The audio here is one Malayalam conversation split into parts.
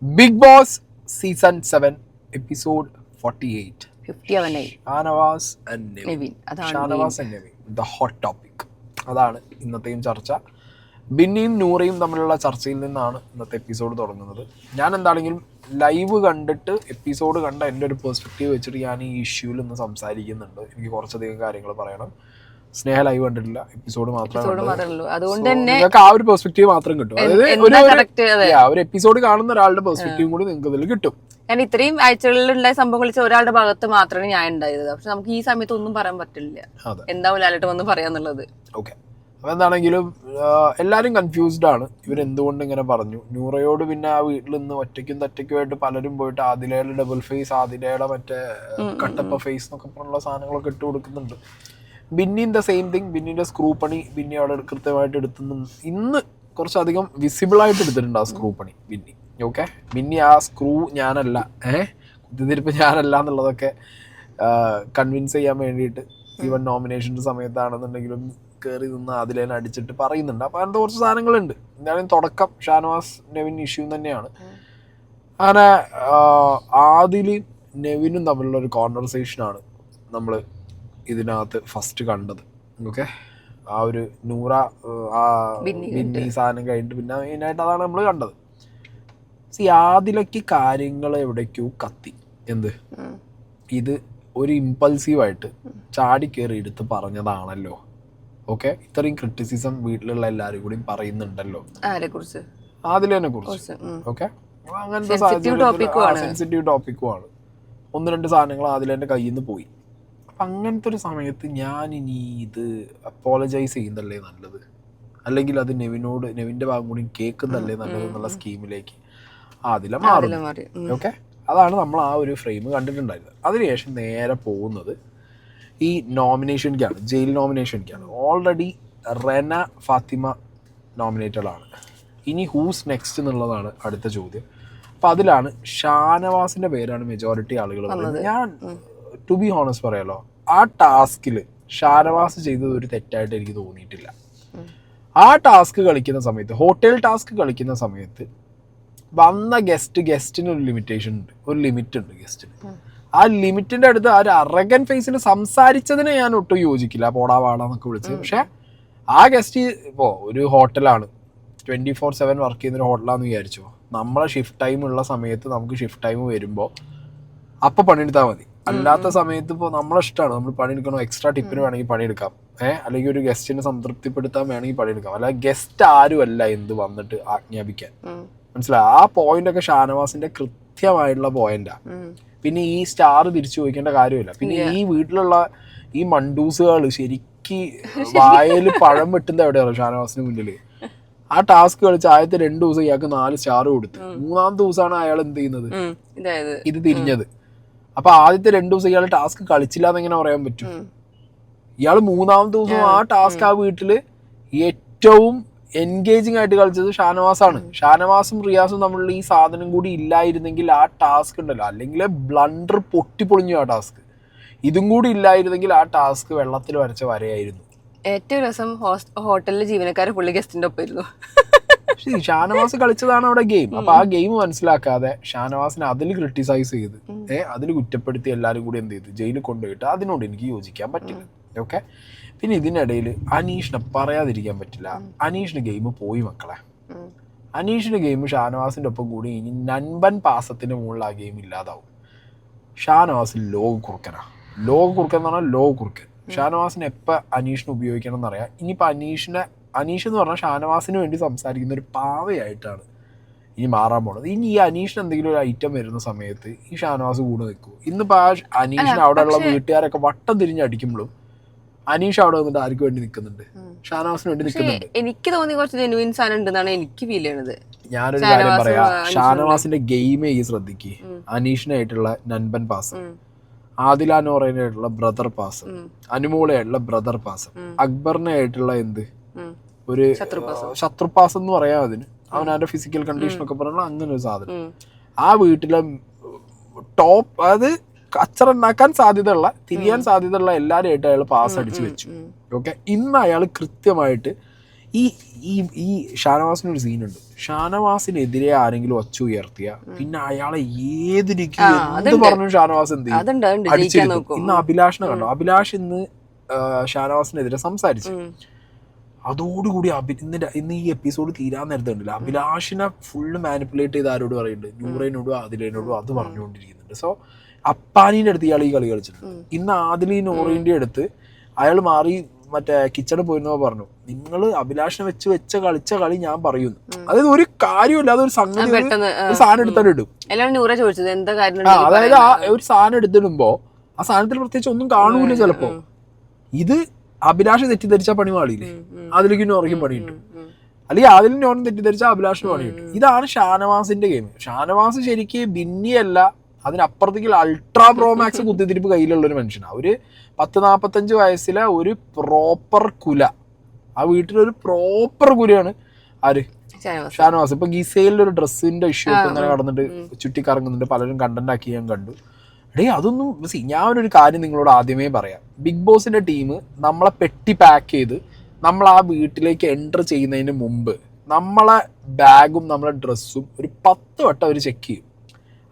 Big Boss season 7 episode 48. 50 Shanavas and Nevin. അതാണ് Shanavas and Nevin the hot topic. അതാണ് ഇന്നത്തെയും ചർച്ച. ബിന്നിയും നൂറയും തമ്മിലുള്ള ചർച്ചയിൽ നിന്നാണ് ഇന്നത്തെ എപ്പിസോഡ് തുടങ്ങുന്നത്. ഞാൻ എന്താണെങ്കിലും ലൈവ് കണ്ടിട്ട് എപ്പിസോഡ് കണ്ട എൻ്റെ ഒരു പെർസ്പെക്റ്റീവ് വെച്ചിട്ട് ഞാൻ ഈ ഇഷ്യൂവിൽ ഒന്ന് സംസാരിക്കുന്നുണ്ട്. എനിക്ക് കുറച്ചധികം കാര്യങ്ങൾ പറയണം. സ്നേഹ ലൈവ് കണ്ടിട്ടില്ല, എപ്പിസോഡ് മാത്രമേ. അതുകൊണ്ട് തന്നെ നിങ്ങൾക്ക് ആ ഒരു പെർസ്പെക്റ്റീവ് മാത്രം കിട്ടും. അതായത് ഒരു എപ്പിസോഡ് കാണുന്ന ഒരാളുടെ പെർസ്പെക്റ്റീവ് കൂടി നിങ്ങൾക്ക് ഇതിൽ കിട്ടും. ഞാൻ ഇത്രയും ആഴ്ചകളിൽ ഉണ്ടായ സംഭവങ്ങൾ ഒരാളുടെ ഭാഗത്ത് മാത്രമേ ഞാൻ ഉണ്ടായത്. പക്ഷെ നമുക്ക് ഈ സമയത്ത് ഒന്നും പറയാൻ പറ്റില്ല, എന്താവും ലാലേട്ടൻ വന്ന് പറയാന്നുള്ളത്. ഓക്കെ, അപ്പൊ എന്താണെങ്കിലും എല്ലാരും കൺഫ്യൂസ്ഡ് ആണ്. ഇവരെന്തുകൊണ്ട് ഇങ്ങനെ പറഞ്ഞു. നൂറയോട് പിന്നെ ആ വീട്ടിൽ നിന്ന് ഒറ്റയ്ക്കും തെറ്റയ്ക്കുമായിട്ട് പലരും പോയിട്ട് ആദിലയുടെ ഡബിൾ ഫേസ്, ആദിലയുടെ മറ്റേ കട്ടപ്പ ഫേസ് എന്നൊക്കെ പറഞ്ഞുള്ള സാധനങ്ങളൊക്കെ ഇട്ട് കൊടുക്കുന്നുണ്ട്. ബിന്നിന്റെ സെയിം തിങ്, ബിന്നിന്റെ സ്ക്രൂ പണി ബിന്നി അവിടെ കൃത്യമായിട്ട് എടുത്തുന്നു. ഇന്ന് കുറച്ചധികം വിസിബിൾ ആയിട്ട് എടുത്തിട്ടുണ്ട് ആ സ്ക്രൂ പണി ബിന്നി. ഓക്കെ, ബിന്നി ആ സ്ക്രൂ ഞാനല്ല, കുത്തിത്തിരിപ്പ് ഞാനല്ല എന്നുള്ളതൊക്കെ കൺവിൻസ് ചെയ്യാൻ വേണ്ടിയിട്ട് ഈവൻ നോമിനേഷൻ്റെ സമയത്താണെന്നുണ്ടെങ്കിലും കയറി നിന്ന് അതിലേനെ അടിച്ചിട്ട് പറയുന്നുണ്ട്. അപ്പോൾ അങ്ങനത്തെ കുറച്ച് സാധനങ്ങളുണ്ട്. എന്തായാലും തുടക്കം ഷാനവാസ് നെവിൻ ഇഷ്യൂ തന്നെയാണ്. അങ്ങനെ ആദിലും നെവിനും തമ്മിലുള്ള ഒരു കോൺവെർസേഷനാണ് നമ്മൾ ഇതിനകത്ത് ഫസ്റ്റ് കണ്ടത്. ഓക്കെ, ആ ഒരു നൂറ ആ ബിന്നി സാധനം കഴിഞ്ഞിട്ട് പിന്നെ മെയിനായിട്ട് അതാണ് നമ്മൾ കണ്ടത്. ആദിലക്ക് കാര്യങ്ങൾ എവിടേക്കോ കത്തി. എന്ത് ഇത് ഒരു ഇമ്പൾസീവായിട്ട് ചാടി കയറി എടുത്ത് പറഞ്ഞതാണല്ലോ. ഓക്കെ, ഇത്രയും ക്രിറ്റിസിസം വീട്ടിലുള്ള എല്ലാവരും കൂടി പറയുന്നുണ്ടല്ലോ ആദിലിനെ കുറിച്ച്. ഓക്കെ, അങ്ങനത്തെ സെൻസിറ്റീവ് ടോപ്പിക്കുമാണ്. ഒന്ന് രണ്ട് സാധനങ്ങൾ ആദിലേൻ്റെ കയ്യിൽ നിന്ന് പോയി. അപ്പം അങ്ങനത്തെ ഒരു സമയത്ത് ഞാൻ ഇനി ഇത് അപ്പോളജൈസ് ചെയ്യുന്നതല്ലേ നല്ലത്, അല്ലെങ്കിൽ അത് നെവിൻ്റെ ഭാഗം കൂടി കേൾക്കുന്നതല്ലേ നല്ലത് എന്നുള്ള സ്കീമിലേക്ക് ആദില മാറി. ഓക്കെ, അതാണ് നമ്മൾ ആ ഒരു ഫ്രെയിം കണ്ടിട്ടുണ്ടായിരുന്നത്. അതിനുശേഷം നേരെ പോകുന്നത് ഈ നോമിനേഷനിലേക്കാണ്, ജയിൽ നോമിനേഷനിലേക്കാണ്. ഓൾറെഡി റെന ഫാത്തിമ നോമിനേറ്റഡ് ആണ്. ഇനി ഹൂസ് നെക്സ്റ്റ് എന്നുള്ളതാണ് അടുത്ത ചോദ്യം. അപ്പം അതിലാണ് ഷാനവാസിൻ്റെ പേരാണ് മെജോറിറ്റി ആളുകൾ പറയുന്നത്. ഞാൻ ടു ബി ഹോണസ്റ്റ് പറയാലോ, ആ ടാസ്കിൽ ഷാനവാസ് ചെയ്തത് ഒരു തെറ്റായിട്ട് എനിക്ക് തോന്നിയിട്ടില്ല. ആ ടാസ്ക് കളിക്കുന്ന സമയത്ത്, ഹോട്ടൽ ടാസ്ക് കളിക്കുന്ന സമയത്ത് വന്ന ഗസ്റ്റിന് ഒരു ലിമിറ്റേഷൻ ഉണ്ട്, ഒരു ലിമിറ്റ് ഉണ്ട് ഗസ്റ്റിന്. ആ ലിമിറ്റിന്റെ അടുത്ത് ആ ഒരു അറഗൻ ഫേസിൽ സംസാരിച്ചതിനെ ഞാൻ ഒട്ടും യോജിക്കില്ല, പോടാ വാടാന്നൊക്കെ വിളിച്ചത്. പക്ഷെ ആ ഗസ്റ്റ് ഇപ്പോൾ ഒരു ഹോട്ടലാണ്, 24/7 വർക്ക് ചെയ്യുന്നൊരു ഹോട്ടലാണെന്ന് വിചാരിച്ചോ. നമ്മളെ ഷിഫ്റ്റ് ടൈം ഉള്ള സമയത്ത് നമുക്ക് ഷിഫ്റ്റ് ടൈം വരുമ്പോൾ അപ്പം പണിയെടുത്താൽ മതി. അല്ലാത്ത സമയത്ത് ഇപ്പോൾ നമ്മളെ ഇഷ്ടമാണ്, നമ്മൾ പണിയെടുക്കണോ, എക്സ്ട്രാ ടിപ്പിന് വേണമെങ്കിൽ പണിയെടുക്കാം, അല്ലെങ്കിൽ ഒരു ഗസ്റ്റിനെ സംതൃപ്തിപ്പെടുത്താൻ വേണമെങ്കിൽ പണിയെടുക്കാം. അല്ല ഗസ്റ്റ് ആരുമല്ല എന്ത് വന്നിട്ട് ആജ്ഞാപിക്കാൻ. മനസ്സിലായി? ആ പോയിന്റ് ഒക്കെ ഷാനവാസിന്റെ കൃത്യമായിട്ടുള്ള പോയിന്റാ. പിന്നെ ഈ സ്റ്റാർ തിരിച്ചു ചോദിക്കേണ്ട കാര്യമില്ല. പിന്നെ ഈ വീട്ടിലുള്ള ഈ മണ്ടൂസുകൾ ശരിക്ക് വായല് പഴം വെട്ടുന്ന എവിടെയാണ് ഷാനവാസിന് മുന്നിൽ. ആ ടാസ്ക് കളിച്ച് ആദ്യത്തെ 2 ദിവസം ഇയാൾക്ക് 4 സ്റ്റാർ കൊടുത്തു. 3-ാമത്തെ ദിവസമാണ് അയാൾ എന്ത് ചെയ്യുന്നത്, ഇത് തിരിഞ്ഞത്. അപ്പൊ ആദ്യത്തെ 2 ദിവസം ഇയാൾ ടാസ്ക് കളിച്ചില്ല എന്നെങ്ങനെ പറയാൻ പറ്റും? ഇയാൾ 3-ാമത്തെ ദിവസം ആ ടാസ്ക് ആ വീട്ടില് ഏറ്റവും എൻഗേജിങ് ആയിട്ട് കളിച്ചത് ഷാനവാസാണ്. ഷാനവാസും റിയാസും തമ്മിലുള്ള ഈ സാധനം കൂടി ഇല്ലായിരുന്നെങ്കിൽ ആ ടാസ്ക് ഉണ്ടല്ലോ, അല്ലെങ്കിൽ ബ്ലണ്ടർ പൊട്ടിപ്പൊളിഞ്ഞു ആ ടാസ്ക്. ഇതും കൂടി ഇല്ലായിരുന്നെങ്കിൽ ആ ടാസ്ക് വെള്ളത്തിൽ വരച്ച വരയായിരുന്നു. ഏറ്റവും രസം ഹോട്ടലിലെ ജീവനക്കാരെ പുള്ളി ഗസ്റ്റിന്റെ ഒപ്പം ഇരുന്നു. ഷാനവാസ് കളിച്ചതാണ് അവിടെ ഗെയിം. അപ്പൊ ആ ഗെയിം മനസ്സിലാക്കാതെ ഷാനവാസിനെ അതിൽ ക്രിട്ടിസൈസ് ചെയ്ത് അതിൽ കുറ്റപ്പെടുത്തി എല്ലാവരും കൂടി എന്ത് ചെയ്ത് ജയിലിൽ കൊണ്ടുപോയിട്ട് അതിനോട് എനിക്ക് യോജിക്കാൻ പറ്റില്ല. ഓക്കെ, പിന്നെ ഇതിനിടയിൽ അനീഷിനെ പറയാതിരിക്കാൻ പറ്റില്ല. അനീഷിന് ഗെയിം പോയി മക്കളെ. അനീഷിന്റെ ഗെയിം ഷാനവാസിന്റെ ഒപ്പം കൂടി ഇനി നൻപൻ പാസത്തിന് മുകളിൽ ആ ഗെയിം ഇല്ലാതാവും. ഷാനവാസ് ലോക കുറുക്കനാ. ലോക കുറുക്കൻ എന്ന് പറഞ്ഞാൽ ലോക കുറുക്കൻ. ഷാനവാസിനെ എപ്പോൾ അനീഷിനെ ഉപയോഗിക്കണം എന്നറിയാം. ഇനിയിപ്പോൾ അനീഷ് എന്ന് പറഞ്ഞാൽ ഷാനവാസിന് വേണ്ടി സംസാരിക്കുന്ന ഒരു പാവയായിട്ടാണ് ഇനി മാറാൻ പോണത്. ഇനി ഈ അനീഷിന് എന്തെങ്കിലും ഒരു ഐറ്റം വരുന്ന സമയത്ത് ഈ ഷാനവാസ് കൂടെ നിൽക്കും. ഇന്നിപ്പോൾ ആ അനീഷിന് അവിടെയുള്ള വീട്ടുകാരൊക്കെ വട്ടം തിരിഞ്ഞടിക്കുമ്പോഴും അനീഷ് അവിടെ വന്നിട്ട് ആർക്ക് വേണ്ടി നിൽക്കുന്നുണ്ട്? ഷാനവാസിന് വേണ്ടി നിൽക്കുന്നുണ്ട്. എനിക്ക് തോന്നി കുറച്ച് ജെനുവിൻ സാധനം ഉണ്ടെന്നാണ് എനിക്ക് ഫീൽ ചെയ്യണത്. ഞാനൊരു കാര്യം പറയാം, ഷാനവാസിന്റെ ഗെയിമേ ഈ ശ്രദ്ധിക്ക്. അനീഷിനായിട്ടുള്ള നൻപൻ പാസ്, ആദിലാനോറനായിട്ടുള്ള ബ്രദർ പാസ്, അനുമോളയായിട്ടുള്ള ബ്രദർ പാസ്, അക്ബറിനായിട്ടുള്ള എന്ത് ഒരു ശത്രുപാസ് എന്ന് പറയാം അതിന്. അവനവന്റെ ഫിസിക്കൽ കണ്ടീഷൻ ഒക്കെ പറഞ്ഞാൽ അങ്ങനെ ഒരു സാധനം. ആ വീട്ടിലെ ടോപ്പ്, അതായത് കച്ചറുണ്ടാക്കാൻ സാധ്യതയുള്ള, തിരിയാൻ സാധ്യതയുള്ള എല്ലാവരുമായിട്ട് അയാൾ പാസ് അടിച്ച് വെച്ചു. ഓക്കെ, ഇന്ന് അയാൾ കൃത്യമായിട്ട് ഈ ഈ ഈ ഷാനവാസിനൊരു സീനുണ്ട്. ഷാനവാസിനെതിരെ ആരെങ്കിലും ഒച്ച ഉയർത്തിയ പിന്നെ അയാളെ ഏത് എന്ത് പറഞ്ഞു ഷാനവാസ് എന്ത് ചെയ്യും? അടിച്ചെടുക്കും. ഇന്ന് അഭിലാഷിനെ കണ്ടോ? അഭിലാഷ് ഇന്ന് ഷാനവാസിനെതിരെ സംസാരിച്ചു. അതോടുകൂടി ഇന്ന് ഈ എപ്പിസോഡ് തീരാൻ നേരത്തെ ഉണ്ടല്ലോ, അഭിലാഷിനെ ഫുള്ള് മാനിപ്പുലേറ്റ് ചെയ്ത് ആരോട് പറയുന്നുണ്ട്? നൂറേനോടും ആദിലേനോടും അത് പറഞ്ഞുകൊണ്ടിരിക്കുന്നുണ്ട്. സോ അപ്പാനീൻ്റെ അടുത്ത് ഇയാൾ ഈ കളി കളിച്ചിട്ടുണ്ട്. ഇന്ന് ആദിലി നോറേൻ്റെ അടുത്ത് അയാൾ മാറി മറ്റേ കിച്ചണിൽ പോയിരുന്നോ പറഞ്ഞു, നിങ്ങൾ അഭിലാഷിനെ വെച്ച കളി ഞാൻ പറയുന്നു. അതായത് ഒരു കാര്യമില്ല, അതൊരു സംഗതി ഒരു സാധനം എടുത്തിട്ട് ഇടും. അതായത് ആ ഒരു സാധനം എടുത്തിടുമ്പോ ആ സാധനത്തിൽ പ്രത്യേകിച്ച് ഒന്നും കാണൂല ചിലപ്പോ. ഇത് അഭിലാഷ് തെറ്റിദ്ധരിച്ച പണി പാടിയില്ലേ, അതിലേക്ക് നോറയ്ക്കും പണിയിട്ടു. അല്ലെങ്കിൽ അതിൽ നോൺ തെറ്റിദ്ധരിച്ച അഭിലാഷിന് പണിയിട്ടു. ഇതാണ് ഷാനവാസിന്റെ ഗെയിം. ഷാനവാസ് ശരിക്ക് ബിന്നിയല്ല, അതിനപ്പുറത്തേക്ക് അൾട്രാ പ്രോമാക്സ് കുത്തിത്തിരിപ്പ് കയ്യിലുള്ള ഒരു മനുഷ്യനാണ്. ഒരു 40-45 വയസ്സിലെ ഒരു പ്രോപ്പർ കുല, ആ വീട്ടിലൊരു പ്രോപ്പർ കുലയാണ് ആര്? ഷാനവാസ്. ഇപ്പൊ ഗിസയിലെ ഒരു ഡ്രസ്സിന്റെ ഇഷ്യൂ ഒക്കെ ഇങ്ങനെ കടന്നിട്ട് ചുറ്റിക്കറങ്ങുന്നുണ്ട്, പലരും കണ്ടന്റ് ആക്കി ഞാൻ കണ്ടു. അതൊന്നും ഞാനൊരു കാര്യം നിങ്ങളോട് ആദ്യമേ പറയാം. ബിഗ് ബോസിന്റെ ടീം നമ്മളെ പെട്ടി പാക്ക് ചെയ്ത് നമ്മൾ ആ വീട്ടിലേക്ക് എൻ്റർ ചെയ്യുന്നതിന് മുമ്പ് നമ്മളെ ബാഗും നമ്മളെ ഡ്രസ്സും ഒരു 10 വട്ടം അവർ ചെക്ക് ചെയ്യും.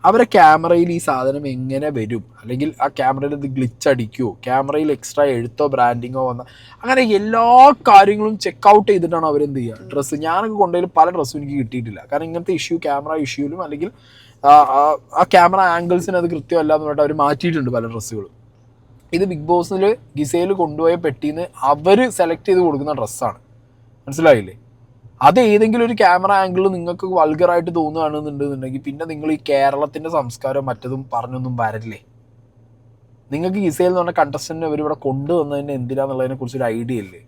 അവരെ ക്യാമറയിൽ ഈ സാധനം എങ്ങനെ വരും, അല്ലെങ്കിൽ ആ ക്യാമറയിൽ ഇത് ഗ്ലിച്ച് അടിക്കുമോ, ക്യാമറയിൽ എക്സ്ട്രാ എഴുത്തോ ബ്രാൻഡിങ്ങോ വന്ന, അങ്ങനെ എല്ലാ കാര്യങ്ങളും ചെക്കൗട്ട് ചെയ്തിട്ടാണ് അവരെന്ത് ചെയ്യുക. ഡ്രസ്സ് ഞാനൊക്കെ കൊണ്ടുപോയി പല ഡ്രസ്സും എനിക്ക് കിട്ടിയിട്ടില്ല. കാരണം ഇങ്ങനത്തെ ക്യാമറ ഇഷ്യൂലും അല്ലെങ്കിൽ ആ ക്യാമറ ആംഗിൾസിന് അത് കൃത്യമല്ല എന്ന് പറഞ്ഞിട്ട് അവർ മാറ്റിയിട്ടുണ്ട് പല ഡ്രസ്സുകളും. ഇത് ബിഗ് ബോസിൽ ഗിസയിൽ കൊണ്ടുപോയ പെട്ടിന്ന് അവർ സെലക്ട് ചെയ്ത് കൊടുക്കുന്ന ഡ്രസ്സാണ്. മനസ്സിലായില്ലേ? അത് ഏതെങ്കിലും ഒരു ക്യാമറ ആംഗിൾ നിങ്ങൾക്ക് വൾഗറായിട്ട് തോന്നുകയാണെന്നുണ്ടെന്നുണ്ടെങ്കിൽ പിന്നെ നിങ്ങൾ ഈ കേരളത്തിന്റെ സംസ്കാരം മറ്റതും പറഞ്ഞൊന്നും വരല്ലേ. നിങ്ങൾക്ക് ഗിസയിൽ എന്ന് പറഞ്ഞ കണ്ടസ്റ്റന്റിനെ അവരിവിടെ കൊണ്ടുവന്നതിന് എന്തിനാന്നുള്ളതിനെ കുറിച്ച് ഒരു ഐഡിയ ഇല്ലേ?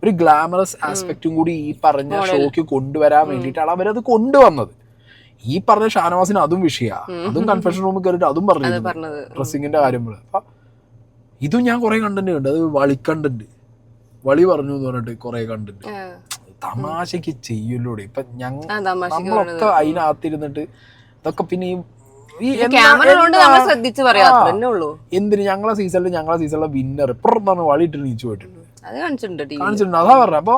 ഒരു ഗ്ലാമറസ് ആസ്പെക്റ്റും കൂടി ഈ പറഞ്ഞ ഷോയ്ക്ക് കൊണ്ടുവരാൻ വേണ്ടിയിട്ടാണ് അവരത് കൊണ്ടുവന്നത്. ഈ പറഞ്ഞ ഷാനവാസിന് അതും വിഷയമാണ്. അതും കൺഫെഷൻ റൂമിൽ കയറിയിട്ട് അതും പറഞ്ഞു ഡ്രസ്സിങ്ങിന്റെ കാര്യങ്ങൾ. അപ്പൊ ഇതും ഞാൻ കുറെ കണ്ടന്റ് കണ്ടു. അത് വളിക്കണ്ടന്റ്, വളി പറഞ്ഞു എന്ന് പറഞ്ഞിട്ട് കുറെ കണ്ടന്റ് തമാശക്ക് ചെയ്യലൂടെ. ഇപ്പൊ നമ്മളൊക്കെ അതിനകത്തിരുന്നിട്ട് ഇതൊക്കെ പിന്നെ എന്തിന് ഞങ്ങളെ സീസണിലെ വിന്നർ ഇപ്പുറത്താണ് വളിയിട്ട് നീച്ചു പോയിട്ടുണ്ട്, കാണിച്ചിട്ടുണ്ട്. അതാ പറഞ്ഞ. അപ്പൊ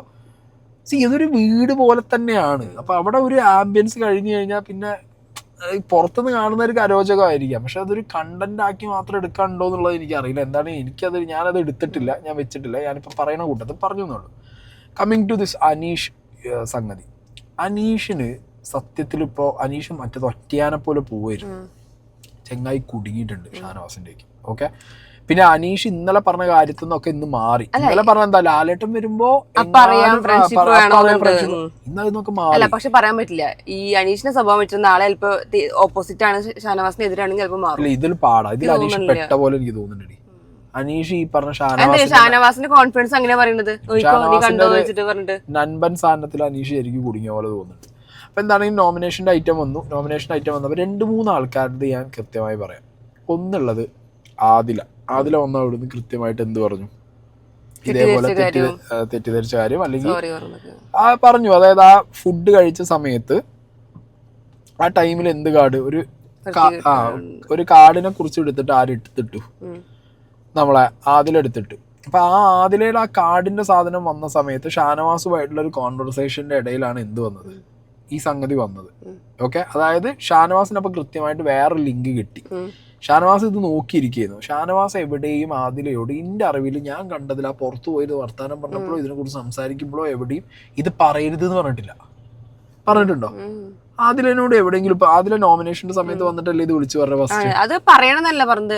ഇതൊരു വീട് പോലെ തന്നെയാണ്. അപ്പൊ അവിടെ ഒരു ആംബിയൻസ് കഴിഞ്ഞു കഴിഞ്ഞാൽ പിന്നെ പുറത്തുനിന്ന് കാണുന്നവർക്ക് അരോചകമായിരിക്കാം, പക്ഷെ അതൊരു കണ്ടന്റ് ആക്കി മാത്രം എടുക്കാനുണ്ടോ എന്നുള്ളത് എനിക്കറിയില്ല. എന്താണ് ഞാനത് എടുത്തിട്ടില്ല, ഞാൻ വെച്ചിട്ടില്ല. ഞാനിപ്പോ പറയുന്ന കൂട്ടത്തിൽ പറഞ്ഞു എന്നുള്ളൂ. കമ്മിങ് ടു ദിസ് അനീഷ് സംഗതി. അനീഷിന് സത്യത്തിൽ ഇപ്പോൾ അനീഷ് മറ്റേത് ഒറ്റയാനെ പോലെ പോവായിരുന്നു. ചെങ്ങായി കുടുങ്ങിയിട്ടുണ്ട് ഷാനവാസിൻ്റെക്ക്. ഓക്കെ, പിന്നെ അനീഷ് ഇന്നലെ പറഞ്ഞ കാര്യത്തിൽ നിന്നൊക്കെ ഇന്ന് മാറി. ഇന്നലെ പറഞ്ഞ എന്താ, ലാലേട്ടൻ വരുമ്പോ ഇന്നൊക്കെ മാറി. പക്ഷെ പറയാൻ പറ്റില്ല, ഈ അനീഷിന്റെ സ്വഭാവം വെച്ചിട്ട് നാളെ ചിലപ്പോ ഓപ്പോസിറ്റ് ആണ് ഷാനവാസിന് എതിരാണെങ്കിൽ ചിലപ്പോൾ മാറും. ഇതിൽ പാടാ, ഇതിൽ അനീഷ് പെട്ട പോലെ എനിക്ക് തോന്നുന്നുണ്ട്. അനീഷ് ഈ പറഞ്ഞ ഷാനവാസിന്റെ കോൺഫിഡൻസ് അങ്ങനെ പറയുന്നത് നൻപൻ സ്ഥാനത്തിൽ അനീഷ് ശരിക്കും കുടുങ്ങിയ പോലെ തോന്നുന്നുണ്ട്. അപ്പൊ എന്താണെങ്കിൽ നോമിനേഷന്റെ ഐറ്റം വന്നപ്പോൾ 2-3 ആൾക്കാരുടെ ഞാൻ കൃത്യമായി പറയാം. ഒന്നുള്ളത് ആദില വന്ന അവിടുന്ന് കൃത്യമായിട്ട് എന്ത് പറഞ്ഞു, ഇതേപോലെ തെറ്റിദ്ധരിച്ച കാര്യം അല്ലെങ്കിൽ പറഞ്ഞു. അതായത് ആ ഫുഡ് കഴിച്ച സമയത്ത് ആ ടൈമിൽ എന്ത് കാർഡ്, ഒരു കാർഡിനെ കുറിച്ച് എടുത്തിട്ട് ആരെടുത്തിട്ടു, നമ്മളെ ആദിലെടുത്തിട്ട്. അപ്പൊ ആ ആദിലയുടെ ആ കാർഡിന്റെ സാധനം വന്ന സമയത്ത് ഷാനവാസുമായിട്ടുള്ള ഒരു കോൺവെർസേഷന്റെ ഇടയിലാണ് എന്ത് വന്നത്, ഈ സംഗതി വന്നത്. ഓക്കെ, അതായത് ഷാനവാസിനപ്പൊ കൃത്യമായിട്ട് വേറെ ലിങ്ക് കിട്ടി. ഷാനവാസ് ഇത് നോക്കിയിരിക്കുന്നു. ഷാനവാസ് എവിടെയും ആദിലയോട് എൻ്റെ അറിവിൽ ഞാൻ കണ്ടതിൽ ആ പുറത്തു പോയത് വർത്താനം പറഞ്ഞപ്പോഴോ ഇതിനെക്കുറിച്ച് സംസാരിക്കുമ്പോഴോ എവിടെയും ഇത് പറയരുത് എന്ന് പറഞ്ഞിട്ടുണ്ടോ? ആദിലനോട് എവിടെയെങ്കിലും ഇപ്പൊ ആദില നോമിനേഷന്റെ സമയത്ത് വന്നിട്ടല്ലേ ഇത് വിളിച്ചു പറഞ്ഞ ഫസ്റ്റ്? അത് പറയണമെന്നല്ല പറഞ്ഞത്,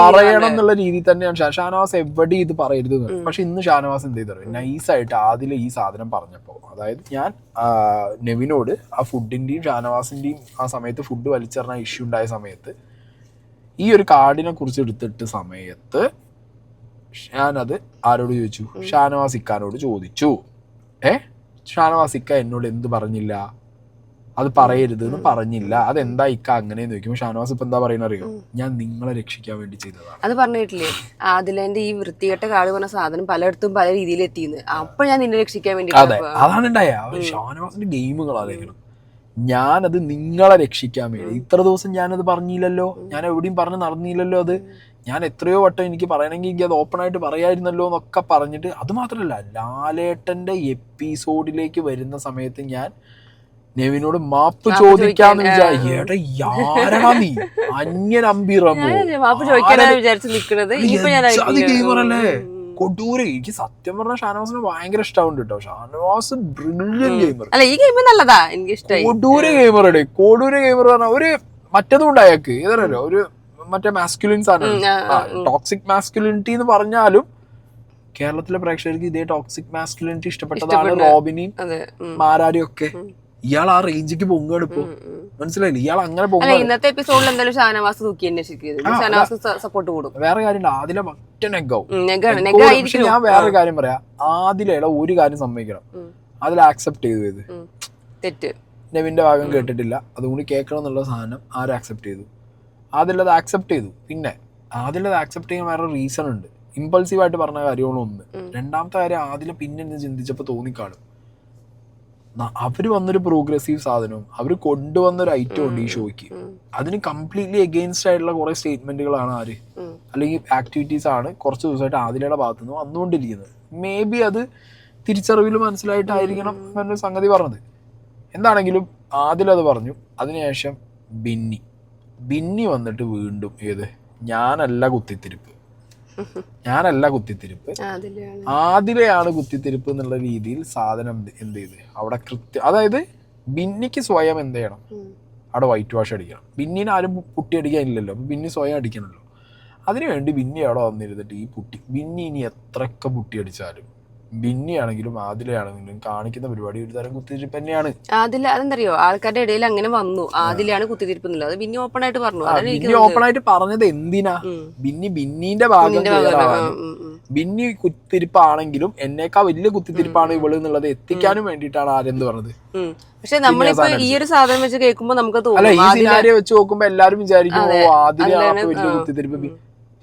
പറയണം എന്നുള്ള രീതിയിൽ തന്നെയാണ് ഷാനവാസ് എവിടെ ഇത് പറയരുത്. പക്ഷെ ഇന്ന് ഷാനവാസ് എന്ത് ചെയ്തു, നൈസായിട്ട് ആദില ഈ സാധനം പറഞ്ഞപ്പോ, അതായത് ഞാൻ നെവിനോട് ആ ഫുഡിന്റെയും ഷാനവാസിന്റെയും ആ സമയത്ത് ഫുഡ് വലിച്ചെറിഞ്ഞ ഇഷ്യൂ ഉണ്ടായ സമയത്ത് ഈ ഒരു കാർഡിനെ കുറിച്ച് എടുത്തിട്ട് സമയത്ത് ഞാനത് ആരോട് ചോദിച്ചു? ഷാനവാസ് ഇക്കാനോട് ചോദിച്ചു. ഷാനവാസ് ഇക്ക എന്നോട് എന്ത് പറഞ്ഞില്ല, അത് പറയരുത് എന്ന് പറഞ്ഞില്ല, അതെന്താ ഇക്ക അങ്ങനെയെന്ന് ചോദിക്കുമ്പോൾ ഷാനവാസ് ഇപ്പൊ എന്താ പറയുന്ന അറിയോ, ഞാൻ നിങ്ങളെ രക്ഷിക്കാൻ വേണ്ടി ചെയ്തതാണ്. അത് പറഞ്ഞിട്ടില്ലേ, അതിലെന്റെ ഈ വൃത്തികെട്ട കാർഡ് പറഞ്ഞ സാധനം പലയിടത്തും പല രീതിയിൽ എത്തിയെന്ന്. അപ്പൊ ഞാൻ നിന്നെ രക്ഷിക്കാൻ വേണ്ടി. അതെ, അതാണ് ഉണ്ടായ ഷാനവാസിന്റെ ഗെയിമുകളാണെങ്കിലും ഞാനത് നിങ്ങളെ രക്ഷിക്കാൻ വേണ്ടി. ഇത്ര ദിവസം ഞാനത് പറഞ്ഞില്ലല്ലോ, ഞാൻ എവിടെയും പറഞ്ഞ് നടന്നില്ലല്ലോ. അത് ഞാൻ എത്രയോ വട്ടം എനിക്ക് പറയണമെങ്കിൽ എനിക്ക് അത് ഓപ്പൺ ആയിട്ട് പറയായിരുന്നല്ലോ എന്നൊക്കെ പറഞ്ഞിട്ട്, അത് മാത്രമല്ല ലാലേട്ടൻ്റെ എപ്പിസോഡിലേക്ക് വരുന്ന സമയത്ത് ഞാൻ നെവിനോട് മാപ്പ് ചോദിക്കാന്ന് വിചാരിക്കും. യാരാ നീ അന്യൻ അമ്പീറമോ, അത് ഗെയിമറല്ലേ കൊടൂര. എനിക്ക് സത്യം പറഞ്ഞ ഷാനവാസിന് ഭയങ്കര ഇഷ്ടമുണ്ട് കേട്ടോ. ഷാനവാസ് ബ്രില്യൻ ഗെയിമർ, കൊടൂര ഗെയിമറുടെ കൊടൂര ഗെയിമർ പറഞ്ഞാൽ ഒരു മറ്റതും ഉണ്ട് അയാൾക്ക്. ഏതല്ലോ ഒരു മറ്റേ മാസ്കുലിൻ സാധനം, ടോക്സിക് മാസ്കുലിനിറ്റി എന്ന് പറഞ്ഞാലും കേരളത്തിലെ പ്രേക്ഷകർക്ക് ഇതേ ടോക്സിക് മാസ്കുലിനിറ്റി ഇഷ്ടപ്പെട്ടതാണ് റോബിനെയും മാരാരിയും ഒക്കെ. ഇയാൾ ആ റേഞ്ചിക്ക് പൊങ്ങാണ് ഇപ്പൊ, മനസ്സിലായില്ലേ? ഇയാൾ അങ്ങനെ പൊങ്ങാണ്. ഇന്നത്തെ എപ്പിസോഡിൽ എന്തായാലും ഷാനവാസ് സപ്പോർട്ട് കൂടും. വേറെ കാര്യം ആദില മറ്റേ നെഗാവും. പക്ഷെ ഞാൻ വേറെ കാര്യം പറയാം, ആദിലയുടെ ഒരു കാര്യം സമ്മതിക്കണം, അതിൽ ആക്സെപ്റ്റ് ചെയ്തു. തെറ്റ് നെവിന്റെ ഭാഗം കേട്ടിട്ടില്ല, അതുകൊണ്ട് കേൾക്കണം എന്നുള്ള സാധനം ആരും ആക്സെപ്റ്റ് ചെയ്തു. ആദിലത് ആക്സെപ്റ്റ് ചെയ്തു. പിന്നെ ആദിലത് ആക്സെപ്റ്റ് ചെയ്യാൻ വേറെ റീസൺ ഉണ്ട്. ഇമ്പൾസീവായിട്ട് പറഞ്ഞ കാര്യങ്ങളൊന്ന്. രണ്ടാമത്തെ കാര്യം, ആദില പിന്നെ ചിന്തിച്ചപ്പോൾ തോന്നിക്കാണും അവര് വന്നൊരു പ്രോഗ്രസീവ് സാധനവും അവർ കൊണ്ടുവന്നൊരു ഐറ്റം ഉണ്ട് ഈ ഷോയ്ക്ക്. അതിന് കംപ്ലീറ്റ്ലി എഗെയിൻസ്റ്റ് ആയിട്ടുള്ള കുറെ സ്റ്റേറ്റ്മെന്റുകളാണ് അല്ലെങ്കിൽ ആക്ടിവിറ്റീസ് ആണ് കുറച്ച് ദിവസമായിട്ട് ആദിലയുടെ ഭാഗത്തു നിന്ന് വന്നുകൊണ്ടിരിക്കുന്നത്. മേ ബി അത് തിരിച്ചറിവിൽ മനസ്സിലായിട്ടായിരിക്കണം എന്നൊരു സംഗതി പറഞ്ഞത്. എന്താണെങ്കിലും ആദിലത് പറഞ്ഞു. അതിനുശേഷം ബിന്നി വന്നിട്ട് വീണ്ടും ഞാനല്ല കുത്തിത്തിരിപ്പ്, ആദിലയാണ് കുത്തിത്തിരിപ്പ് എന്നുള്ള രീതിയിൽ സാധനം എന്ത് ചെയ്ത് അവിടെ അതായത് ബിന്നിക്ക് സ്വയം എന്ത് ചെയ്യണം, അവിടെ വൈറ്റ് വാഷ് അടിക്കണം. ബിന്നിനെ ആരും പുട്ടി അടിക്കാനില്ലല്ലോ, അപ്പൊ ബിന്നി സ്വയം അടിക്കണല്ലോ. അതിനുവേണ്ടി ബിന്നി അവിടെ വന്നിരുന്നിട്ട് ഈ ബിന്നി ഇനി എത്രയൊക്കെ പുട്ടി അടിച്ചാലും ബിന്നിയാണെങ്കിലും ആദിലയാണെങ്കിലും കാണിക്കുന്ന പരിപാടി ഒരു തരം കുത്തിത്തിരിപ്പ് തന്നെയാണ്. അതെന്തറിയോ, ആൾക്കാരുടെ ഇടയിൽ അങ്ങനെ വന്നു ആദിലയാണ് കുത്തിത്തിരിപ്പ് എന്നുള്ളത്. അത് ബിന്നി ഓപ്പൺ ആയിട്ട് പറഞ്ഞു. ബിന്നി ഓപ്പൺ ആയിട്ട് പറഞ്ഞത് എന്തിനാ, ബിന്നിന്റെ ഭാഗം ബിന്നി കുത്തിരിപ്പാണെങ്കിലും എന്നേക്കാൾ വലിയ കുത്തിത്തിരിപ്പാണ് ഇവള് എന്നുള്ളത് എത്തിക്കാനും വേണ്ടിയിട്ടാണ് ആരെന്ത് പറഞ്ഞത്. പക്ഷെ നമ്മളിപ്പോ ഈ ഒരു സാധനം വെച്ച് കേൾക്കുമ്പോ നമുക്ക് അല്ല, ഈ സിനാരിയോ വെച്ച് നോക്കുമ്പോ എല്ലാരും വിചാരിക്കും ആദിലയാണ് വലിയ കുത്തിത്തിരിപ്പ്.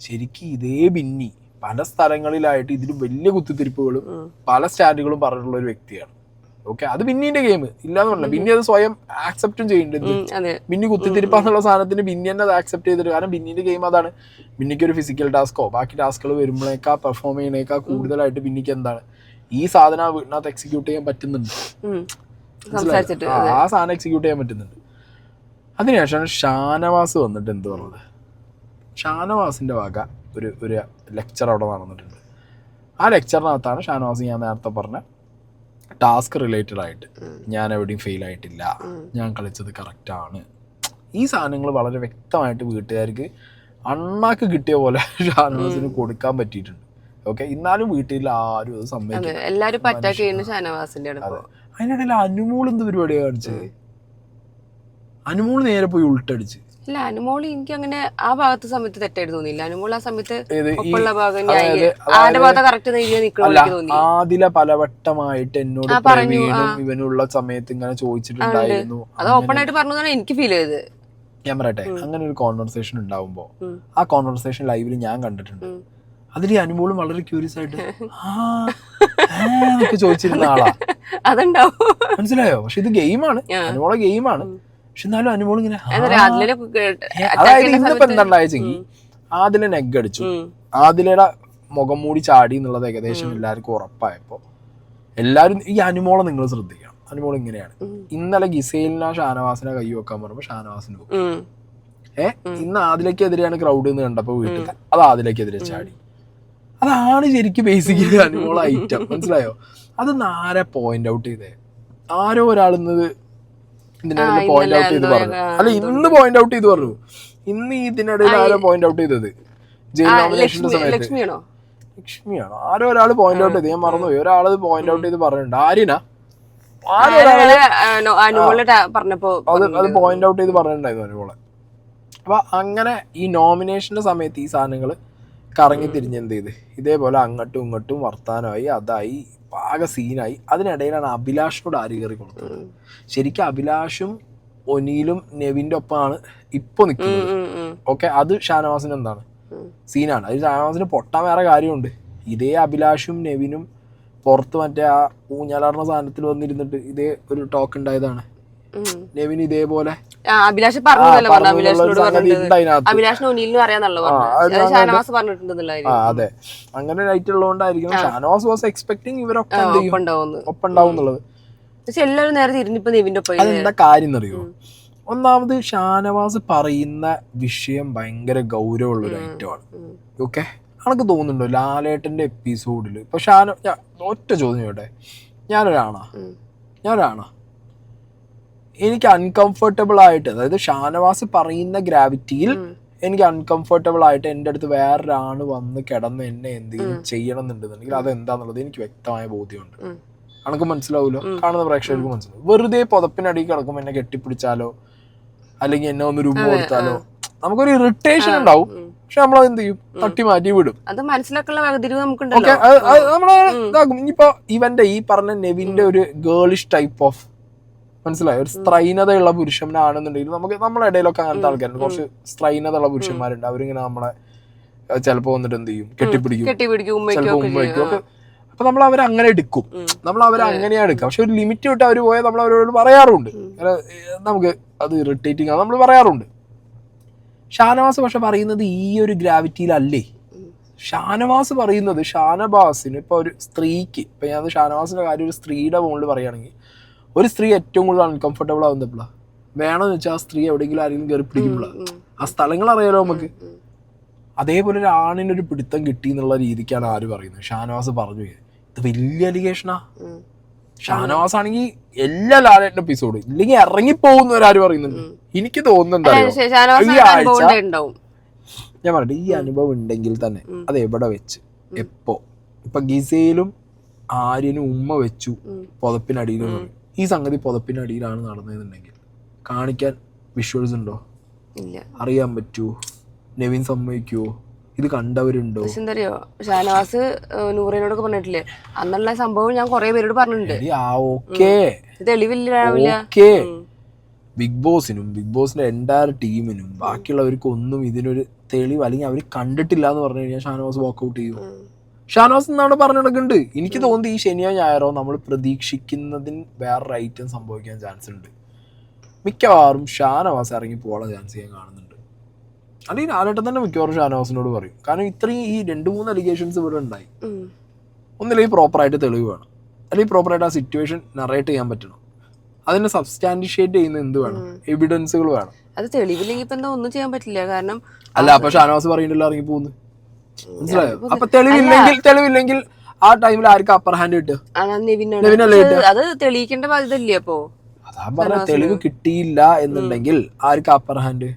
ശരിക്കും ഇതേ ബിന്നി പല സ്ഥലങ്ങളിലായിട്ട് ഇതിലും വലിയ കുത്തിത്തിരിപ്പുകളും പല സ്റ്റാൻഡുകളും പറഞ്ഞിട്ടുള്ള ഒരു വ്യക്തിയാണ്. ഓക്കെ, അത് ബിന്നിന്റെ ഗെയിം ഇല്ലാന്ന് പറഞ്ഞില്ല. ബിന്നി അത് സ്വയം ആക്സെപ്റ്റും ചെയ്യുന്നുണ്ട്. ബിന്നി കുത്തിത്തിരിപ്പാന്നുള്ള സാധനത്തിന് ബിന്നി തന്നെ അത് ആക്സെപ്റ്റ് ചെയ്തിട്ട്. കാരണം ബിന്നിന്റെ ഗെയിം അതാണ്. ബിന്നിക്ക് ഒരു ഫിസിക്കൽ ടാസ്കോ ബാക്കി ടാസ്കുകൾ വരുമ്പോഴേക്കാ പെർഫോം ചെയ്യണേക്കാൾ കൂടുതലായിട്ട് ബിന്നിക്ക് എന്താണ് ഈ സാധനം വീട്ടിനകത്ത് എക്സിക്യൂട്ട് ചെയ്യാൻ പറ്റുന്നുണ്ട്. ആ സാധനം എക്സിക്യൂട്ട് ചെയ്യാൻ പറ്റുന്നുണ്ട്. അതിനുശേഷമാണ് ഷാനവാസ് വന്നിട്ട് എന്ത് പറഞ്ഞത്. ഷാനവാസിന്റെ വക ഒരു ലെക്ചർ അവിടെ നടന്നിട്ടുണ്ട്. ആ ലെക്ചറിനകത്താണ് ഷാനവാസ് ഞാൻ നേരത്തെ പറഞ്ഞ ടാസ്ക് റിലേറ്റഡ് ആയിട്ട് ഞാൻ എവിടെയും ഫെയിൽ ആയിട്ടില്ല, ഞാൻ കളിച്ചത് കറക്റ്റാണ്, ഈ സാധനങ്ങൾ വളരെ വ്യക്തമായിട്ട് വീട്ടുകാർക്ക് അണ്ണാക്ക് കിട്ടിയ പോലെ ഷാനവാസിന് കൊടുക്കാൻ പറ്റിയിട്ടുണ്ട്. ഓക്കെ, എന്നാലും വീട്ടിൽ ആരും അത് സമ്മതിക്കും. അതിനിടയിൽ അനുമോൾ എന്ത് പരിപാടിയാണ് കാണിച്ചത്. അനുമോൾ നേരെ പോയി ഉൾട്ടടിച്ച്. ഇല്ല, അനുമോള് എനിക്ക് അങ്ങനെ ആ ഭാഗത്ത് സമയത്ത് തെറ്റായിട്ട് തോന്നിയില്ല. അനുമോള് ആ സമയത്ത് ആദില പലവട്ടമായിട്ട് എന്നോട് ഇവനുള്ള സമയത്ത് ഇങ്ങനെ ചോദിച്ചിട്ടുണ്ടായിരുന്നു. അത് ഓപ്പൺ ആയിട്ട് പറഞ്ഞതാണ് എനിക്ക് ഫീൽ ചെയ്തത്. ഞാൻ പറയട്ടെ, അങ്ങനെ ഒരു കോൺവെർസേഷൻ ഉണ്ടാവുമ്പോ ആ കോൺവെർസേഷൻ ലൈവിൽ ഞാൻ കണ്ടിട്ടുണ്ട്. അതിൽ അനുമോളും വളരെ ക്യൂരിയസ് ആയിട്ട് ചോദിച്ചിരുന്ന ആളാ. അതുണ്ടാവും, മനസ്സിലായോ? പക്ഷെ ഇത് ഗെയിമാണ്, അനുമോളെ ഗെയിമാണ്. പക്ഷെ എന്നാലും അനുമോൾ ഇങ്ങനെ അതായത് ഇന്നിപ്പോ എന്താണ്ടായെങ്കിൽ ആദില നെഗ് അടിച്ചു, ആദിലയുടെ മുഖം മൂടി ചാടി എന്നുള്ളത് ഏകദേശം എല്ലാവർക്കും ഉറപ്പായപ്പോ എല്ലാരും ഈ അനുമോളെ നിങ്ങൾ ശ്രദ്ധിക്കണം. അനുമോൾ ഇങ്ങനെയാണ്. ഇന്നലെ ഗിസൈലിനെ ഷാനവാസിനെ കൈ വെക്കാൻ പറയുമ്പോ ഷാനവാസിന് പോകും. ഇന്ന് ആദിലക്കെതിരെയാണ് ക്രൗഡ് എന്ന് കണ്ടപ്പോ വീട്ടിൽ അത് ആദിലക്കെതിരെ ചാടി. അതാണ് ശരിക്കും ബേസിക്കലി അനുമോൾ ഐറ്റം, മനസ്സിലായോ? അത് ആരെ പോയിന്റ് ഔട്ട് ചെയ്തേ, ആരോ ഒരാളിന്നത് ഇതിനിടയിൽ പോയിന്റ് ഔട്ട് ചെയ്ത് പറഞ്ഞു. അല്ല, ഇന്ന് പോയിന്റ് ഔട്ട് ചെയ്ത് പറഞ്ഞു. ഇന്ന് ഇതിനിടയിൽ ആരോ പോയിന്റ് ഔട്ട് ചെയ്തത് ജയിൽ നോമിനേഷന്റെ സമയത്ത് ലക്ഷ്മിയാണോ ആരോ ഒരാൾ പോയിന്റ് ഔട്ട് ചെയ്ത്, ഞാൻ മറന്നുപോയി. ഒരാള് പോയിന്റ് ഔട്ട് ചെയ്ത് പറഞ്ഞിട്ടുണ്ട്. ആര്യനാ അത് പോയിന്റ് ഔട്ട് ചെയ്ത് പറഞ്ഞിട്ടുണ്ടായിരുന്നു അനുമോളെ. അപ്പൊ അങ്ങനെ ഈ നോമിനേഷന്റെ സമയത്ത് ഈ സാധനങ്ങൾ കറങ്ങി തിരിഞ്ഞ് എന്ത് ചെയ്ത് ഇതേപോലെ അങ്ങോട്ടും ഇങ്ങോട്ടും വർത്താനമായി, അതായി ആകെ സീനായി. അതിനിടയിലാണ് അഭിലാഷിനോട് ആര് കയറി കൊടുത്തത്. ശരിക്കും അഭിലാഷും ഒനീലും നെവിന്റെ ഒപ്പമാണ് ഇപ്പൊ നിൽക്കുന്നത്. ഓക്കെ, അത് ഷാനവാസിന് എന്താണ് സീനാണ്. അത് ഷാനവാസിന് പൊട്ടാൻ വേറെ കാര്യമുണ്ട്. ഇതേ അഭിലാഷും നെവിനും പുറത്ത് മറ്റേ ആ ഊഞ്ഞാലാടുന്ന സാധനത്തിൽ വന്നിരുന്നിട്ട് ഇതേ ഒരു ടോക്ക് ഉണ്ടായതാണ്. നെവിൻ ഇതേപോലെ അഭിലാഷ് പറഞ്ഞല്ലോ, അഭിലാഷിനോട് പറഞ്ഞിട്ടുണ്ട്, അഭിലാഷിന് ഒനിലിനും അറിയാന്നുള്ള പറഞ്ഞു, ഷാനവാസ് പറഞ്ഞിട്ടുണ്ടെന്നുള്ള. അതെ, അങ്ങനെ നൈറ്റ് ഉള്ളതുകൊണ്ടായിരിക്കും ഷാനവാസ് വാസ് എക്സ്പെക്ടിങ് ഇവരൊക്കെ ഒപ്പം ഉണ്ടാവും എന്നുള്ളത്. പക്ഷെ എല്ലാവരും നേരെ തിരിഞ്ഞിപ്പോ നെവിന്റെ ഒപ്പം. അതെന്താ കാര്യം എന്നറിയോ? ഒന്നാമത് ഷാനവാസ് പറയുന്ന വിഷയം ഭയങ്കര ഗൗരവമുള്ള ഒരു ഐറ്റമാണ്. ഓക്കെ, എനിക്ക് തോന്നുന്നുണ്ടോ ലാലേട്ടന്റെ എപ്പിസോഡിൽ ഇപ്പൊ ഒറ്റ ചോദ്യം ചോട്ടെ, ഞാനൊരാണാ എനിക്ക് അൺകംഫർട്ടബിൾ ആയിട്ട്, അതായത് ഷാനവാസ് പറയുന്ന ഗ്രാവിറ്റിയിൽ എനിക്ക് അൺകംഫർട്ടബിൾ ആയിട്ട് എൻ്റെ അടുത്ത് വേറൊരാണ് വന്ന് കിടന്ന് എന്നെ എന്തെങ്കിലും ചെയ്യണം എന്നുണ്ടെന്നുണ്ടെങ്കിൽ അതെന്താന്നുള്ളത് എനിക്ക് വ്യക്തമായ ബോധ്യമുണ്ട്. അനക്ക് മനസ്സിലാവൂലോ, കാണുന്ന പ്രേക്ഷകർക്ക് മനസ്സിലാവും. വെറുതെ പുതപ്പിനടി കിടക്കും എന്നെ കെട്ടിപ്പിടിച്ചാലോ അല്ലെങ്കിൽ എന്നെ ഒന്ന് രൂപ കൊടുത്താലോ നമുക്കൊരു ഇറിറ്റേഷൻ ഉണ്ടാവും. പക്ഷെ നമ്മളത് എന്ത് ചെയ്യും, തട്ടി മാറ്റി വിടും. അത് മനസ്സിലാക്കാനുള്ള നമ്മളെ ഇതാക്കും. ഇനിയിപ്പോ ഇവന്റെ ഈ പറഞ്ഞ നെവിന്റെ ഒരു ഗേളിഷ് ടൈപ്പ് ഓഫ്, മനസ്സിലായോ, ഒരു സ്ത്രൈനതയുള്ള പുരുഷനാണെന്നുണ്ടെങ്കിൽ നമുക്ക് നമ്മളെ ഇടയിലൊക്കെ അങ്ങനത്തെ ആൾക്കാരുണ്ട്, കുറച്ച് സ്ത്രൈനതയുള്ള പുരുഷന്മാരുണ്ട്. അവരിങ്ങനെ നമ്മളെ ചിലപ്പോ വന്നിട്ട് എന്ത് ചെയ്യും, കെട്ടിപ്പിടിക്കും, ചിലപ്പോ ഉമ്മ വയ്ക്കും ഒക്കെ. അപ്പൊ നമ്മൾ അവരെ അങ്ങനെ എടുക്കും, നമ്മൾ അവരെ അങ്ങനെയാ എടുക്കുക. പക്ഷെ ഒരു ലിമിറ്റ് വിട്ട് അവർ പോയാൽ നമ്മൾ അവരോട് പറയാറുണ്ട്, നമുക്ക് അത് ഇറിറ്റേറ്റിംഗ് ആണ്, നമ്മൾ പറയാറുണ്ട്. ഷാനവാസ് പക്ഷെ പറയുന്നത് ഈ ഒരു ഗ്രാവിറ്റിയിലല്ലേ. ഷാനവാസ് പറയുന്നത് ഷാനവാസിന് ഇപ്പൊ ഒരു സ്ത്രീക്ക്, ഇപ്പൊ ഞാൻ ഷാനവാസിന്റെ കാര്യം ഒരു സ്ത്രീയുടെ മുകളിൽ പറയുകയാണെങ്കിൽ, ഒരു സ്ത്രീ ഏറ്റവും കൂടുതൽ അൺകംഫർട്ടബിൾ ആവുന്നപ്പോഴാണ് വേണമെന്ന് വെച്ചാൽ ആ സ്ത്രീ എവിടെയെങ്കിലും ആരെങ്കിലും കയറി പിടിക്കുമ്പോഴാണ്. ആ സ്ഥലങ്ങൾ അറിയാലോ നമുക്ക്. അതേപോലെ ഒരു ആണിനൊരു പിടുത്തം കിട്ടി എന്നുള്ള രീതിക്കാണ് ആര് പറയുന്നത്, ഷാനവാസ് പറഞ്ഞു. ഇത് വലിയ അലിഗേഷനാ. ഷാനവാസ് ആണെങ്കിൽ എല്ലാ ലാലേട്ടൻ എപ്പിസോഡ് ഇല്ലെങ്കിൽ ഇറങ്ങിപ്പോകുന്നവരാര് പറയുന്നുണ്ട്. എനിക്ക് തോന്നുന്നുണ്ട് ഈ ആഴ്ച ഞാൻ പറയട്ടെ, ഈ അനുഭവം ഉണ്ടെങ്കിൽ തന്നെ അത് എവിടെ വെച്ച് എപ്പോ, ഇപ്പൊ ഗിസയിലും ആര്യനും ഉമ്മ വെച്ചു പുതപ്പിനടിയിലും, ഈ സംഗതി പുതപ്പിനടിയിലാണ് നടന്നതെന്നുണ്ടെങ്കിൽ കാണിക്കാൻ വിഷ്വൽസ് ഉണ്ടോ, അറിയാൻ പറ്റുമോ, നെവിൻ സമ്മതിക്കുവോ, ഇത് കണ്ടവരുണ്ടോ? എന്തറിയോ, ഷാനവാസ് നൂറിനോടൊക്കെ പറഞ്ഞിട്ടില്ലേ അന്നുള്ള സംഭവം ഞാൻ കൊറേ പേരോട് പറഞ്ഞിട്ടുണ്ട്. തെളിവില്ല. ബിഗ് ബോസിനും ബിഗ് ബോസിന്റെ എൻറ്റയർ ടീമിനും ബാക്കിയുള്ളവർക്കും ഒന്നും ഇതിനൊരു തെളിവ് അല്ലെങ്കിൽ അവർ കണ്ടിട്ടില്ല എന്ന് പറഞ്ഞു കഴിഞ്ഞാൽ ഷാനവാസ് വാക്കൗട്ട് ചെയ്യും. ഷാനവാസ് എന്നാണ് പറഞ്ഞു നടക്കുന്നുണ്ട്. എനിക്ക് തോന്നുന്നത് ഈ ശനിയോ ഞായറോ നമ്മൾ പ്രതീക്ഷിക്കുന്നതിന് വേറൊരു ഐറ്റം സംഭവിക്കാൻ ചാൻസ് ഉണ്ട്. മിക്കവാറും ഷാനവാസ് ഇറങ്ങി പോകാനുള്ള ചാൻസ് ഞാൻ കാണുന്നുണ്ട്. അല്ലെങ്കിൽ ലാലേട്ടൻ തന്നെ മിക്കവാറും ഷാനവാസിനോട് പറയും. കാരണം ഇത്രയും ഈ 2-3 അലിഗേഷൻസ് ഇവിടെ ഉണ്ടായി. ഒന്നില്ലെങ്കിൽ പ്രോപ്പറായിട്ട് തെളിവ് വേണം, അല്ലെങ്കിൽ പ്രോപ്പറായിട്ട് ആ സിറ്റുവേഷൻ നറേറ്റ് ചെയ്യാൻ പറ്റണം. അതിനെ സബ്സ്റ്റാൻഷിയേറ്റ് ചെയ്യുന്ന എന്ത് വേണം, എവിഡൻസുകൾ വേണം. അത് തെളിവില്ലെങ്കിൽ ഇപ്പൊ എന്താ ഒന്നും ചെയ്യാൻ പറ്റില്ല. കാരണം അല്ല, അപ്പൊ ഷാനവാസ് പറയുന്നുണ്ടല്ലോ ഇറങ്ങി പോകുന്നു, മനസ്സിലായോ? അപ്പൊ തെളിവില്ലെങ്കിൽ ആ ടൈമിൽ ആർക്കും അപ്പർ ഹാൻഡ് കിട്ടുക? അത് തെളിയിക്കേണ്ട ബാധ്യത ഇല്ലേ? അപ്പൊ അതാ പറഞ്ഞ, തെളിവ് കിട്ടിയില്ല എന്നുണ്ടെങ്കിൽ ആർക്കും അപ്പർ ഹാൻഡ്?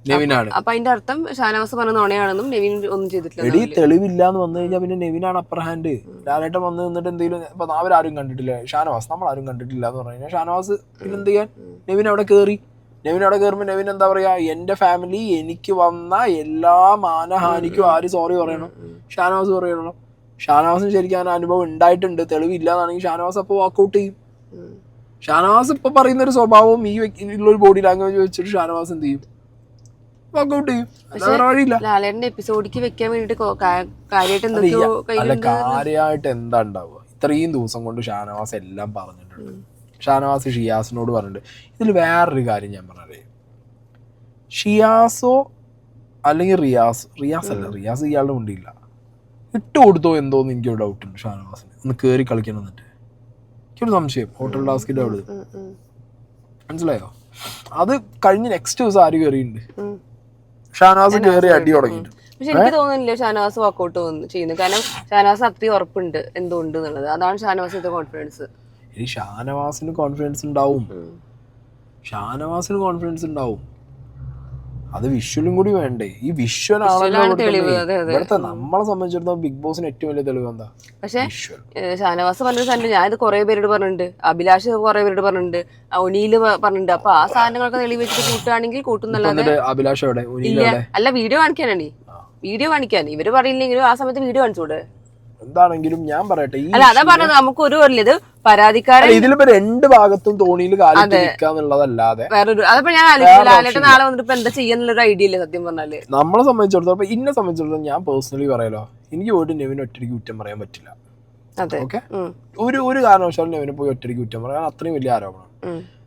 നെവിനാണ്. അപ്പൊ അതിന്റെ അർത്ഥം ഷാനവാസ് പറഞ്ഞ നുണയാണെന്നും നെവിൻ ഒന്നും ചെയ്തിട്ടില്ല. എടി തെളിവില്ല എന്ന് വന്നു കഴിഞ്ഞാൽ പിന്നെ നെവിനാണ് അപ്പർ ഹാൻഡ്. ലാലേട്ടൻ വന്ന് നിന്നിട്ട് എന്തെങ്കിലും ഇപ്പൊ അവരാരും കണ്ടിട്ടില്ല, ഷാനവാസ് നമ്മളാരും കണ്ടിട്ടില്ല എന്ന് പറഞ്ഞു കഴിഞ്ഞാൽ ഷാനവാസ് പിന്നെന്ത് ചെയ്യാൻ? നെവിൻ അവിടെ കയറി. നെവിൻ അവിടെ കയറുമ്പോൾ നെവിൻ എന്താ പറയാ, എന്റെ ഫാമിലി എനിക്ക് വന്ന എല്ലാ മാനഹാനിക്കും ആര് സോറി പറയണം? ഷാനവാസ് പറയണം. ഷാനവാസിന് ശരിക്കും ആ അനുഭവം ഉണ്ടായിട്ടുണ്ട്, തെളിവില്ല എന്നാണെങ്കിൽ ഷാനവാസ് അപ്പോൾ വാക്കൗട്ട് ചെയ്യും. ഷാനവാസ് ഇപ്പൊ പറയുന്ന ഒരു സ്വഭാവവും ഈ ഉള്ളൊരു ബോഡി ലാംഗ്വേജ് വെച്ചിട്ട് ഷാനവാസ് എന്ത് ചെയ്യും? വാക്കൗട്ട് ചെയ്യും. ലാലേട്ടന്റെ എപ്പിസോഡിക്ക് വെക്കാൻ വേണ്ടിട്ട് കാര്യമായിട്ട് എന്താ ഉണ്ടാവുക? ഇത്രയും ദിവസം കൊണ്ട് ഷാനവാസ് എല്ലാം പറഞ്ഞിട്ടുണ്ട്. ഷാനവാസ് ഷിയാസിനോട് പറഞ്ഞിട്ടുണ്ട്. ഇതിൽ വേറൊരു കാര്യം ഞാൻ പറഞ്ഞത്, ഷിയാസോ അല്ലെങ്കിൽ റിയാസ് അല്ല, റിയാസ് ഇയാളുടെ മുണ്ടില്ല, ഇട്ട് കൊടുത്തോ എന്തോന്ന് എനിക്കൊരു ഡൗട്ട് ഉണ്ട്. ഷാനവാസിന് ഒന്ന് കയറി കളിക്കണം എന്നിട്ട് എനിക്കൊരു സംശയം. ഹോട്ടൽ ടാസ്കിന്റെ അവിടെ മനസ്സിലായോ? അത് കഴിഞ്ഞ് നെക്സ്റ്റ് ദിവസം ആര് കയറിയിട്ടുണ്ട്? ഷാനവാസ് കയറി അടി തുടങ്ങിയിട്ടുണ്ട്. പക്ഷെ എനിക്ക് തോന്നുന്നില്ല ഷാനവാസ് വാക്കൗട്ട് ചെയ്യുന്നത്. കാരണം ഷാനവാസ് അത്രയും ഉറപ്പുണ്ട് എന്തുകൊണ്ട് എന്നുള്ളത്. അതാണ് ഷാനവാസിന്റെ കോൺഫിഡൻസ്. ഇനി ഷാനവാസിന് കോൺഫിഡൻസ് ഉണ്ടാവും, ഷാനവാസിന് കോൺഫിഡൻസ് ഉണ്ടാവും. അത് വിഷ്വലും കൂടി വേണ്ടേ? ഈ വിഷ്വൽ ആണല്ലോ ഇവിടുത്തെ നമ്മളെ സംബന്ധിച്ചിടത്തോളം ബിഗ് ബോസിന് ഏറ്റവും വലിയ തെളിവ് എന്താ? പക്ഷെ ഷാനവാസ് പറഞ്ഞൊരു സാധനം ഞാൻ ഇത് കുറെ പേരോട് പറഞ്ഞിട്ടുണ്ട്, അഭിലാഷ് കുറെ പേരോട് പറഞ്ഞിട്ടുണ്ട്, ഒനിയില് പറഞ്ഞിട്ടുണ്ട്. അപ്പൊ ആ സാധനങ്ങളൊക്കെ തെളിവ് വെച്ചിട്ട് കൂട്ടുകയാണെങ്കിൽ കൂട്ടുന്നല്ലാതെ. അഭിലാഷ് എവിടെ? അല്ല, വീഡിയോ കാണിക്കാനാണ്. വീഡിയോ കാണിക്കാൻ ഇവര് പറയില്ലെങ്കിലും ആ സമയത്ത് വീഡിയോ കാണിച്ചൂടെ? എന്താണെങ്കിലും ഞാൻ പറയട്ടെ, അല്ല അതാ പറഞ്ഞത്, നമുക്ക് ഒരു ഇത് പരാതിക്കാരൻ ഇതിലിപ്പോ രണ്ട് ഭാഗത്തും തോണിയിൽ കാലിക്കാന്നുള്ളതല്ലാതെ വേറൊരു. അതപ്പോ ഞാൻ ലാലേട്ടൻ നാളെ വന്നിട്ട് ഇപ്പൊ എന്താ ചെയ്യാന്നുള്ളൊരു ഐഡിയ ഇല്ലേ സത്യം പറഞ്ഞാല്? നമ്മളെ സംബന്ധിച്ചിടത്തോളം, ഇപ്പൊ എന്നെ സംബന്ധിച്ചിടത്തോളം ഞാൻ പേഴ്സണലി പറയാലോ, എനിക്ക് പോയിട്ട് നെവിന് ഒറ്റയ്ക്ക് കുറ്റം പറയാൻ പറ്റില്ല. ഓക്കെ, ഒരു കാരണവശാലും നെവിനെ പോയി ഒറ്റയ്ക്ക് കുറ്റം പറയാൻ അത്രയും വലിയ ആരോപണം.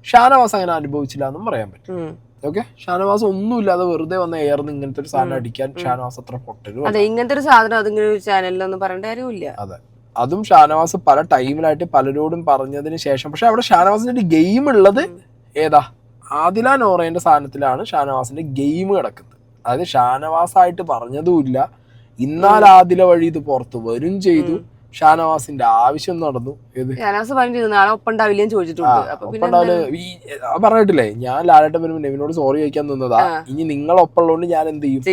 ഷാനവാസ് അങ്ങനെ അനുഭവിച്ചില്ല എന്നും പറയാൻ പറ്റും. ഓക്കെ, ഷാനവാസ് ഒന്നുമില്ലാതെ വെറുതെ വന്ന എയർന്ന് ഇങ്ങനത്തെ ഒരു സാധനം അടിക്കാൻ ഷാനവാസ് അത്ര പൊട്ടലും. അതെ, ഇങ്ങനത്തെ ഒരു സാധനം അതിങ്ങനെ ഒരു ചാനലിലൊന്നും പറയേണ്ട കാര്യമില്ല. അതെ, അതും ഷാനവാസ് പല ടൈമിലായിട്ട് പലരോടും പറഞ്ഞതിന് ശേഷം. പക്ഷെ അവിടെ ഷാനവാസിന്റെ ഒരു ഗെയിം ഉള്ളത് ഏതാ? ആദില നോറേന്റെ സാധനത്തിലാണ് ഷാനവാസിന്റെ ഗെയിം കിടക്കുന്നത്. അതായത് ഷാനവാസായിട്ട് പറഞ്ഞതുമില്ല, ഇന്നാൽ ആദില വഴി ഇത് പുറത്ത് വരും ചെയ്തു, ഷാനവാസിന്റെ ആവശ്യം നടന്നു. ഷാനവാസ് പറഞ്ഞു നാളെ ഒപ്പം ഉണ്ടാവില്ലെന്ന് ചോദിച്ചിട്ടുണ്ട്. പറഞ്ഞിട്ടില്ലേ, ഞാൻ ലാലേട്ടൻ വരുമ്പോ നെവിനോട് സോറി ചോദിക്കാൻ നിന്നതാ, ഇനി നിങ്ങളൊപ്പമുള്ളതുകൊണ്ട് ഞാൻ എന്ത് ചെയ്യും,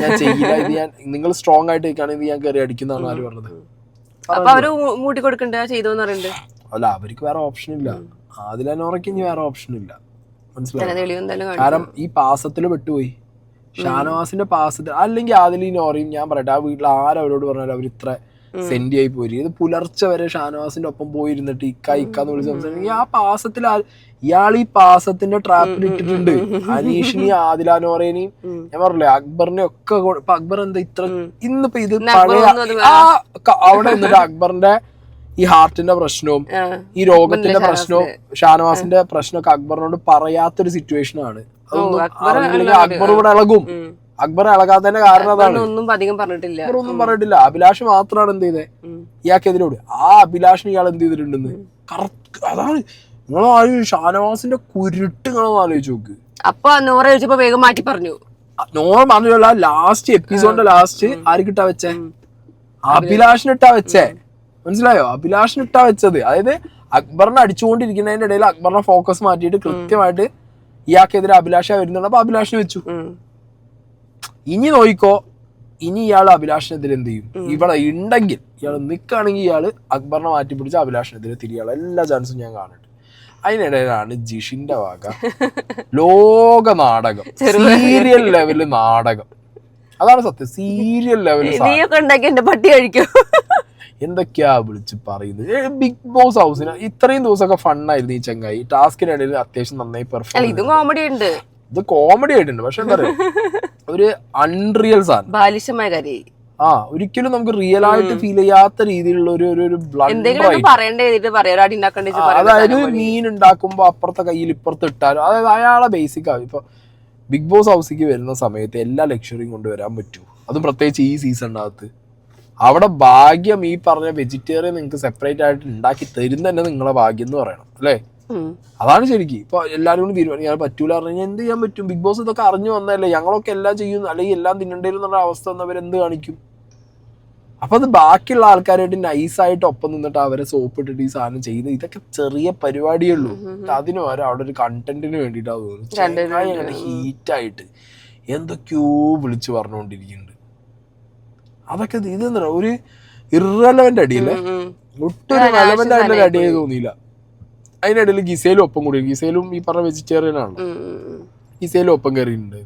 ഞാൻ ചെയ്യില്ല, ഇത് ഞാൻ നിങ്ങൾ സ്ട്രോങ് ആയിട്ട് നിൽക്കുകയാണെങ്കിൽ ഞാൻ കയറി അടിക്കുന്നതാണ് ആര് പറഞ്ഞത്. അപ്പൊ അവര് മൂട്ടി കൊടുക്കണ്ട ചെയ്തോന്ന് പറയുന്നുണ്ട്. അല്ല, അവർക്ക് വേറെ ഓപ്ഷൻ ഇല്ല. ആദില നോറയ്ക്ക് ഇനി വേറെ ഓപ്ഷൻ ഇല്ല, മനസ്സിലായി. കാരണം ഈ പാസത്തില് പെട്ടുപോയി, ഷാനവാസിന്റെ പാസത്തിൽ. അല്ലെങ്കിൽ ആദില നോറയും ഞാൻ പറയട്ടെ, ആ വീട്ടിൽ ആരവരോട് പറഞ്ഞാലും അവർ ഇത്ര സെന്റി ആയി പോയി. ഇത് പുലർച്ചെ വരെ ഷാനവാസിന്റെ ഒപ്പം പോയിരുന്നിട്ട് ഇക്കാന്ന് വിളിച്ച് സംസാരിക്കും. ആ പാസത്തിൽ ഇയാൾ ഈ പാസത്തിന്റെ ട്രാപ്പിൽ ഇട്ടിട്ടുണ്ട്. അനീഷിനെയും ആദില നോറേനെയും ഞാൻ പറഞ്ഞില്ലേ, അക്ബറിനെ ഒക്കെ. ഇപ്പൊ അക്ബർ എന്താ ഇത്ര ഇന്നിപ്പോ ഇത് പഴയ അവിടെ നിന്നിട്ട് അക്ബറിന്റെ ഈ ഹാർട്ടിന്റെ പ്രശ്നവും ഈ രോഗത്തിന്റെ പ്രശ്നവും ഷാനവാസിന്റെ പ്രശ്നമൊക്കെ അക്ബറിനോട് പറയാത്തൊരു സിറ്റുവേഷൻ ആണ്. അതൊന്നും അക്ബർ ഇവിടെ ഇളകും. അക്ബർ ഇളകാത്തതിന്റെ കാരണം അതാണ്. ഒന്നും പറഞ്ഞിട്ടില്ല. അഭിലാഷ് മാത്രമാണ് എന്ത് ചെയ്തേ ഇയാൾക്കെതിരോട്. ആ അഭിലാഷിന് ഇയാൾ എന്ത് ചെയ്തിട്ടുണ്ടെന്ന് അതാണ്. നിങ്ങൾ ഷാനവാസിന്റെ കുരുട്ട് നിങ്ങളൊന്ന് ആലോചിച്ച് നോക്ക്. അപ്പൊ നോറ ചോദിച്ചപ്പോ വേഗം മാറ്റി പറഞ്ഞു. നോറ പറഞ്ഞല്ല, ലാസ്റ്റ് എപ്പിസോഡിന്റെ ലാസ്റ്റ് ആർക്കിട്ടാ വെച്ചേ? അഭിലാഷിനിട്ടാ വെച്ചേ, മനസ്സിലായോ? അഭിലാഷിനിട്ടാ വെച്ചത്. അതായത് അക്ബറിനെ അടിച്ചുകൊണ്ടിരിക്കുന്നതിന്റെ ഇടയിൽ അക്ബറിനെ ഫോക്കസ് മാറ്റിയിട്ട് കൃത്യമായിട്ട് ഇയാൾക്കെതിരെ അഭിലാഷ വരുന്നുണ്ട്. അപ്പൊ അഭിലാഷിന് വെച്ചു. ഇനി നോയിക്കോ, ഇനി ഇയാൾ അഭിലാഷിനെതിരെ എന്ത് ചെയ്യും? ഇവിടെ ഉണ്ടെങ്കിൽ ഇയാൾ നിൽക്കുകയാണെങ്കിൽ ഇയാൾ അക്ബറിനെ മാറ്റി പിടിച്ച് അഭിലാഷിനെതിരെ തിരിയാനുള്ള എല്ലാ ചാൻസും ഞാൻ കാണുന്നുണ്ട്. അതിനിടയിലാണ് ജിഷിന്റെ വക ലോക നാടകം, സീരിയൽ ലെവല് നാടകം. അതാണ് സത്യം, സീരിയൽ ലെവല് പട്ടി കഴിക്കും. എന്തൊക്കെയാ വിളിച്ച് പറയുന്നത്. ബിഗ് ബോസ് ഹൗസിന് ഇത്രയും ദിവസമൊക്കെ ഫണ്ണായിരുന്നു ഈ ചങ്ങായി. ടാസ്കിനിടയിൽ അത്യാവശ്യം നന്നായി പെർഫോം. ഇത് കോമഡി ഉണ്ട്, ഇത് കോമഡി ആയിട്ടുണ്ട്. പക്ഷെ എന്താ പറയാ, ഒരു അൺറിയൽ സാധനം, ബാലിശമായ കാര്യം. ഒരിക്കലും നമുക്ക് റിയൽ ആയിട്ട് ഫീൽ ചെയ്യാത്ത രീതിയിലുള്ള ഒരു അതായത് മീൻ ഉണ്ടാക്കുമ്പോ അപ്പുറത്തെ കയ്യിൽ ഇപ്പുറത്ത് ഇട്ടാലും, അതായത് അയാളെ ബേസിക് ആവും. ഇപ്പൊ ബിഗ് ബോസ് ഹൗസിക്ക് വരുന്ന സമയത്ത് എല്ലാ ലക്ഷറിയും കൊണ്ടുവരാൻ പറ്റൂ, അതും പ്രത്യേകിച്ച് ഈ സീസണിനകത്ത്. അവിടെ ഭാഗ്യം ഈ പറഞ്ഞ വെജിറ്റേറിയൻ നിങ്ങൾക്ക് സെപ്പറേറ്റ് ആയിട്ട് ഉണ്ടാക്കി തരുന്ന തന്നെ നിങ്ങളെ ഭാഗ്യം എന്ന് പറയണം, അല്ലേ? അതാണ് ശരിക്കും. ഇപ്പൊ എല്ലാവരും കൂടി തീരുമാനിക്കാൻ പറ്റൂല പറഞ്ഞു എന്ത് ചെയ്യാൻ പറ്റും? ബിഗ് ബോസ് ഇതൊക്കെ അറിഞ്ഞു വന്നതല്ലേ, ഞങ്ങളൊക്കെ എല്ലാം ചെയ്യുന്നു, അല്ലെങ്കിൽ എല്ലാം തിന്നണ്ടേന്നുള്ള അവസ്ഥ വന്നവരെന്ത് കാണിക്കും? അപ്പൊ അത് ബാക്കിയുള്ള ആൾക്കാരായിട്ട് നൈസായിട്ട് ഒപ്പം നിന്നിട്ട് അവരെ സോപ്പ് ഇട്ടിട്ട് ഈ സാധനം ചെയ്ത്, ഇതൊക്കെ ചെറിയ പരിപാടിയേ ഉള്ളൂ. അതിന് വരെ അവിടെ ഒരു കണ്ടന്റിന് വേണ്ടിയിട്ടാ തോന്നുന്നു ഹീറ്റായിട്ട് എന്തൊക്കെയോ വിളിച്ചു പറഞ്ഞുകൊണ്ടിരിക്കുന്നുണ്ട്. അതൊക്കെ ഇതെന്താ ഒരു ഇറലവന്റ് അടിയല്ലേ, ഒട്ടൊരു റെലവന്റ് ആയിട്ടുള്ള ഒരു അടിയായി തോന്നിയില്ല. അതിനിടയിൽ ഗിസേലും ഒപ്പം കൂടി, ഗിസേലും ഈ പറഞ്ഞ വെജിറ്റേറിയൻ ആണ്, ഗിസേലും ഒപ്പം കയറിയിട്ടുണ്ട്.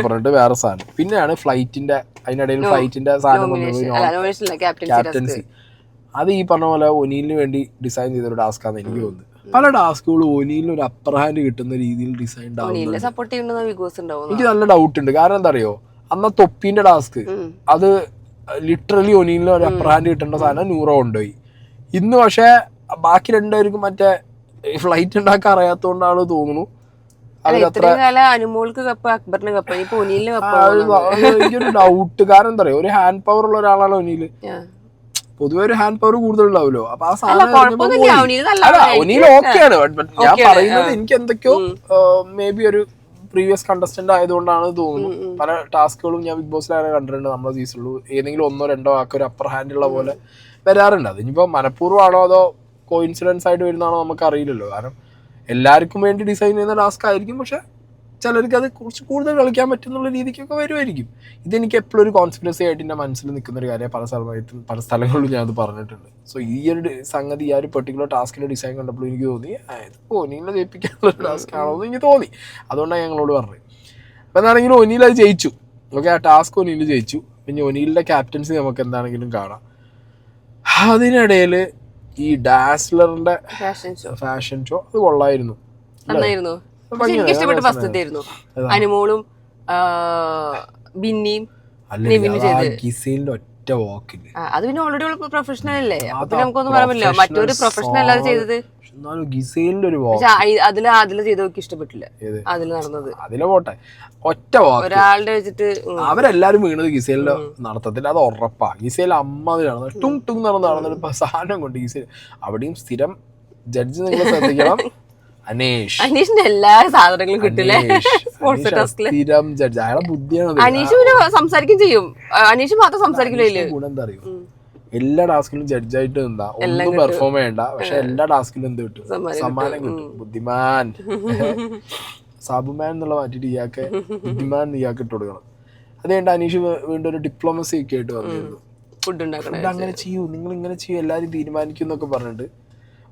പറഞ്ഞിട്ട് വേറെ സാധനം. പിന്നെയാണ് ഫ്ലൈറ്റിന്റെ, അതിനിടയിൽ ഫ്ലൈറ്റിന്റെ സാധനം ക്യാപ്റ്റൻസി. അത് ഈ പറഞ്ഞ പോലെ ഒനീലിന് വേണ്ടി ഡിസൈൻ ചെയ്തൊരു ടാസ്ക് ആണെന്ന് എനിക്ക് തോന്നുന്നത്. പല ടാസ്കുകളും ഒനീലിന് ഒരു അപ്പർ ഹാൻഡ് കിട്ടുന്ന രീതിയിൽ ഡിസൈൻ എനിക്ക് നല്ല ഡൗട്ട് ഉണ്ട്. കാരണം എന്താ അറിയോ, അന്ന് തൊപ്പീന്റെ ടാസ്ക് അത് ലിറ്ററലി ഒനീലിന് ഒരു അപ്പർ ഹാൻഡ് കിട്ടേണ്ട സാധനം നൂറോ കൊണ്ടുപോയി. ഇന്ന് പക്ഷെ ബാക്കി രണ്ടുപേർക്കും മറ്റേ ഫ്ലൈറ്റ് ഉണ്ടാക്കാൻ അറിയാത്തോണ്ടാണ് തോന്നുന്നു. എനിക്കൊരു ഡൗട്ട്. കാരണം എന്താ പറയാ, ഒരു ഹാൻഡ് പവർ ഉള്ള ഒരാളാണ് ഒനീല്. പൊതുവെ ഒരു ഹാൻഡ് പവർ കൂടുതലുണ്ടാവുമല്ലോ. അപ്പൊ ആ സാധനം ഒനീൽ ഓക്കെയാണ്. ഞാൻ പറയുന്നത് എനിക്ക് എന്തൊക്കെയോ മേ ബി ഒരു പ്രീവിയസ് കണ്ടസ്റ്റന്റ് ആയതുകൊണ്ടാണ് തോന്നുന്നു. പല ടാസ്കുകളും ഞാൻ ബിഗ് ബോസിൽ അങ്ങനെ കണ്ടിട്ടുണ്ട്. നമ്മുടെ സീസണിൽ ഏതെങ്കിലും ഒന്നോ രണ്ടോ ആൾക്ക് ഒരു അപ്പർ ഹാൻഡ് ഉള്ള പോലെ വരാറുണ്ട്. അത് ഇനിയിപ്പോൾ മനഃപൂർവ്വമാണോ അതോ കോയിൻസിഡൻസ് ആയിട്ട് വരുന്നതാണോ നമുക്ക് അറിയില്ലല്ലോ. കാരണം എല്ലാവർക്കും വേണ്ടി ഡിസൈൻ ചെയ്യുന്ന ടാസ്ക് ആയിരിക്കും, പക്ഷെ ചിലർക്ക് അത് കുറച്ച് കൂടുതൽ കളിക്കാൻ പറ്റുന്നുള്ള രീതിക്കൊക്കെ വരുമായിരിക്കും. ഇതെനിക്ക് എപ്പോഴും ഒരു കോൺസ്പിറസി ആയിട്ട് എൻ്റെ മനസ്സിൽ നിൽക്കുന്ന ഒരു കാര്യം. പല സ്ഥലങ്ങളിലും ഞാനത് പറഞ്ഞിട്ടുണ്ട്. സോ ഈ ഒരു സംഗതി, ഈ ഒരു പെർട്ടിക്കുലർ ടാസ്കിൻ്റെ ഡിസൈൻ കണ്ടപ്പോൾ എനിക്ക് തോന്നി ഒനീലിനെ ജയിപ്പിക്കാനുള്ള ഒരു ടാസ്ക് ആണോ എന്ന് എനിക്ക് തോന്നി. അതുകൊണ്ടാണ് ഞങ്ങളോട് പറഞ്ഞത്. അപ്പം എന്താണെങ്കിലും ഒനീൽ അത് ജയിച്ചു. ഓക്കെ, ആ ടാസ്ക് ഒനീൽ ജയിച്ചു. പിന്നെ ഒനീലിൻ്റെ ക്യാപ്റ്റൻസി നമുക്ക് എന്താണെങ്കിലും കാണാം. അതിനിടയിൽ ഈ ഡാസ്ലറിന്റെ ഫാഷൻ ഷോ അത് കൊള്ളായിരുന്നു. അനുമോളും ബിന്നിയും ഗിസേലിന്റെ ഒറ്റ വാക്കില്. അത് പിന്നെ ഓൾറെഡി പ്രൊഫഷണൽ അല്ലേ, അപ്പൊ നമുക്കൊന്നും പറയാൻ പറ്റില്ല. മറ്റൊരു പ്രൊഫഷണൽ അല്ലാതെ ചെയ്തത്. എന്നാലും ഗിസേലിന്റെ ഒരു അതില് ചെയ്ത് നോക്കി ഇഷ്ടപ്പെട്ടില്ല. അതില് നടന്നത് അതിലെ പോട്ടെ, ഒറ്റ വാക്ക് ഒരാളുടെ വെച്ചിട്ട് അവരെല്ലാരും വീണത് ഗിസേലിന്റെ നടത്തത്തിൽ, അത് ഉറപ്പാ. ഗിസേൽ അമ്മാതിരി ടുങ് ടുങ് നടന്നിട്ട് സാധനം കൊണ്ട് ഗിസേൽ അവിടെയും സ്ഥിരം ജഡ്ജ്. നിങ്ങൾ ശ്രദ്ധിക്കണം, അനീഷിന്റെ എല്ലാ സാധനങ്ങളും കിട്ടില്ലേ സ്ഥിരം ജഡ്ജ്. അയാളെ ബുദ്ധിയാണ്. അനീഷ് പിന്നെ സംസാരിക്കും ചെയ്യും. അനീഷ് മാത്രം സംസാരിക്കില്ല. ഗുണം എന്താ അറിയോ, എല്ലാ ടാസ്കിലും ജഡ്ജായിട്ട് എന്താ ഒന്നും പെർഫോം ചെയ്യണ്ട, പക്ഷെ എല്ലാ ടാസ്കിലും എന്ത് കിട്ടും, സമ്മാനം കിട്ടും. ബുദ്ധിമാൻ സാബുമാൻ എന്നുള്ള മാറ്റിട്ട് ഇയാൾക്ക് ബുദ്ധിമാൻ ഇയാൾക്ക് ഇട്ട് കൊടുക്കണം. അത് കഴിഞ്ഞിട്ട് അനീഷ് വീണ്ടും ഒരു ഡിപ്ലോമസി ഒക്കെ ആയിട്ട് വന്നിരുന്നു. ഫുഡ് അങ്ങനെ ചെയ്യൂ, നിങ്ങൾ ഇങ്ങനെ ചെയ്യൂ, എല്ലാരും തീരുമാനിക്കും എന്നൊക്കെ പറഞ്ഞിട്ട്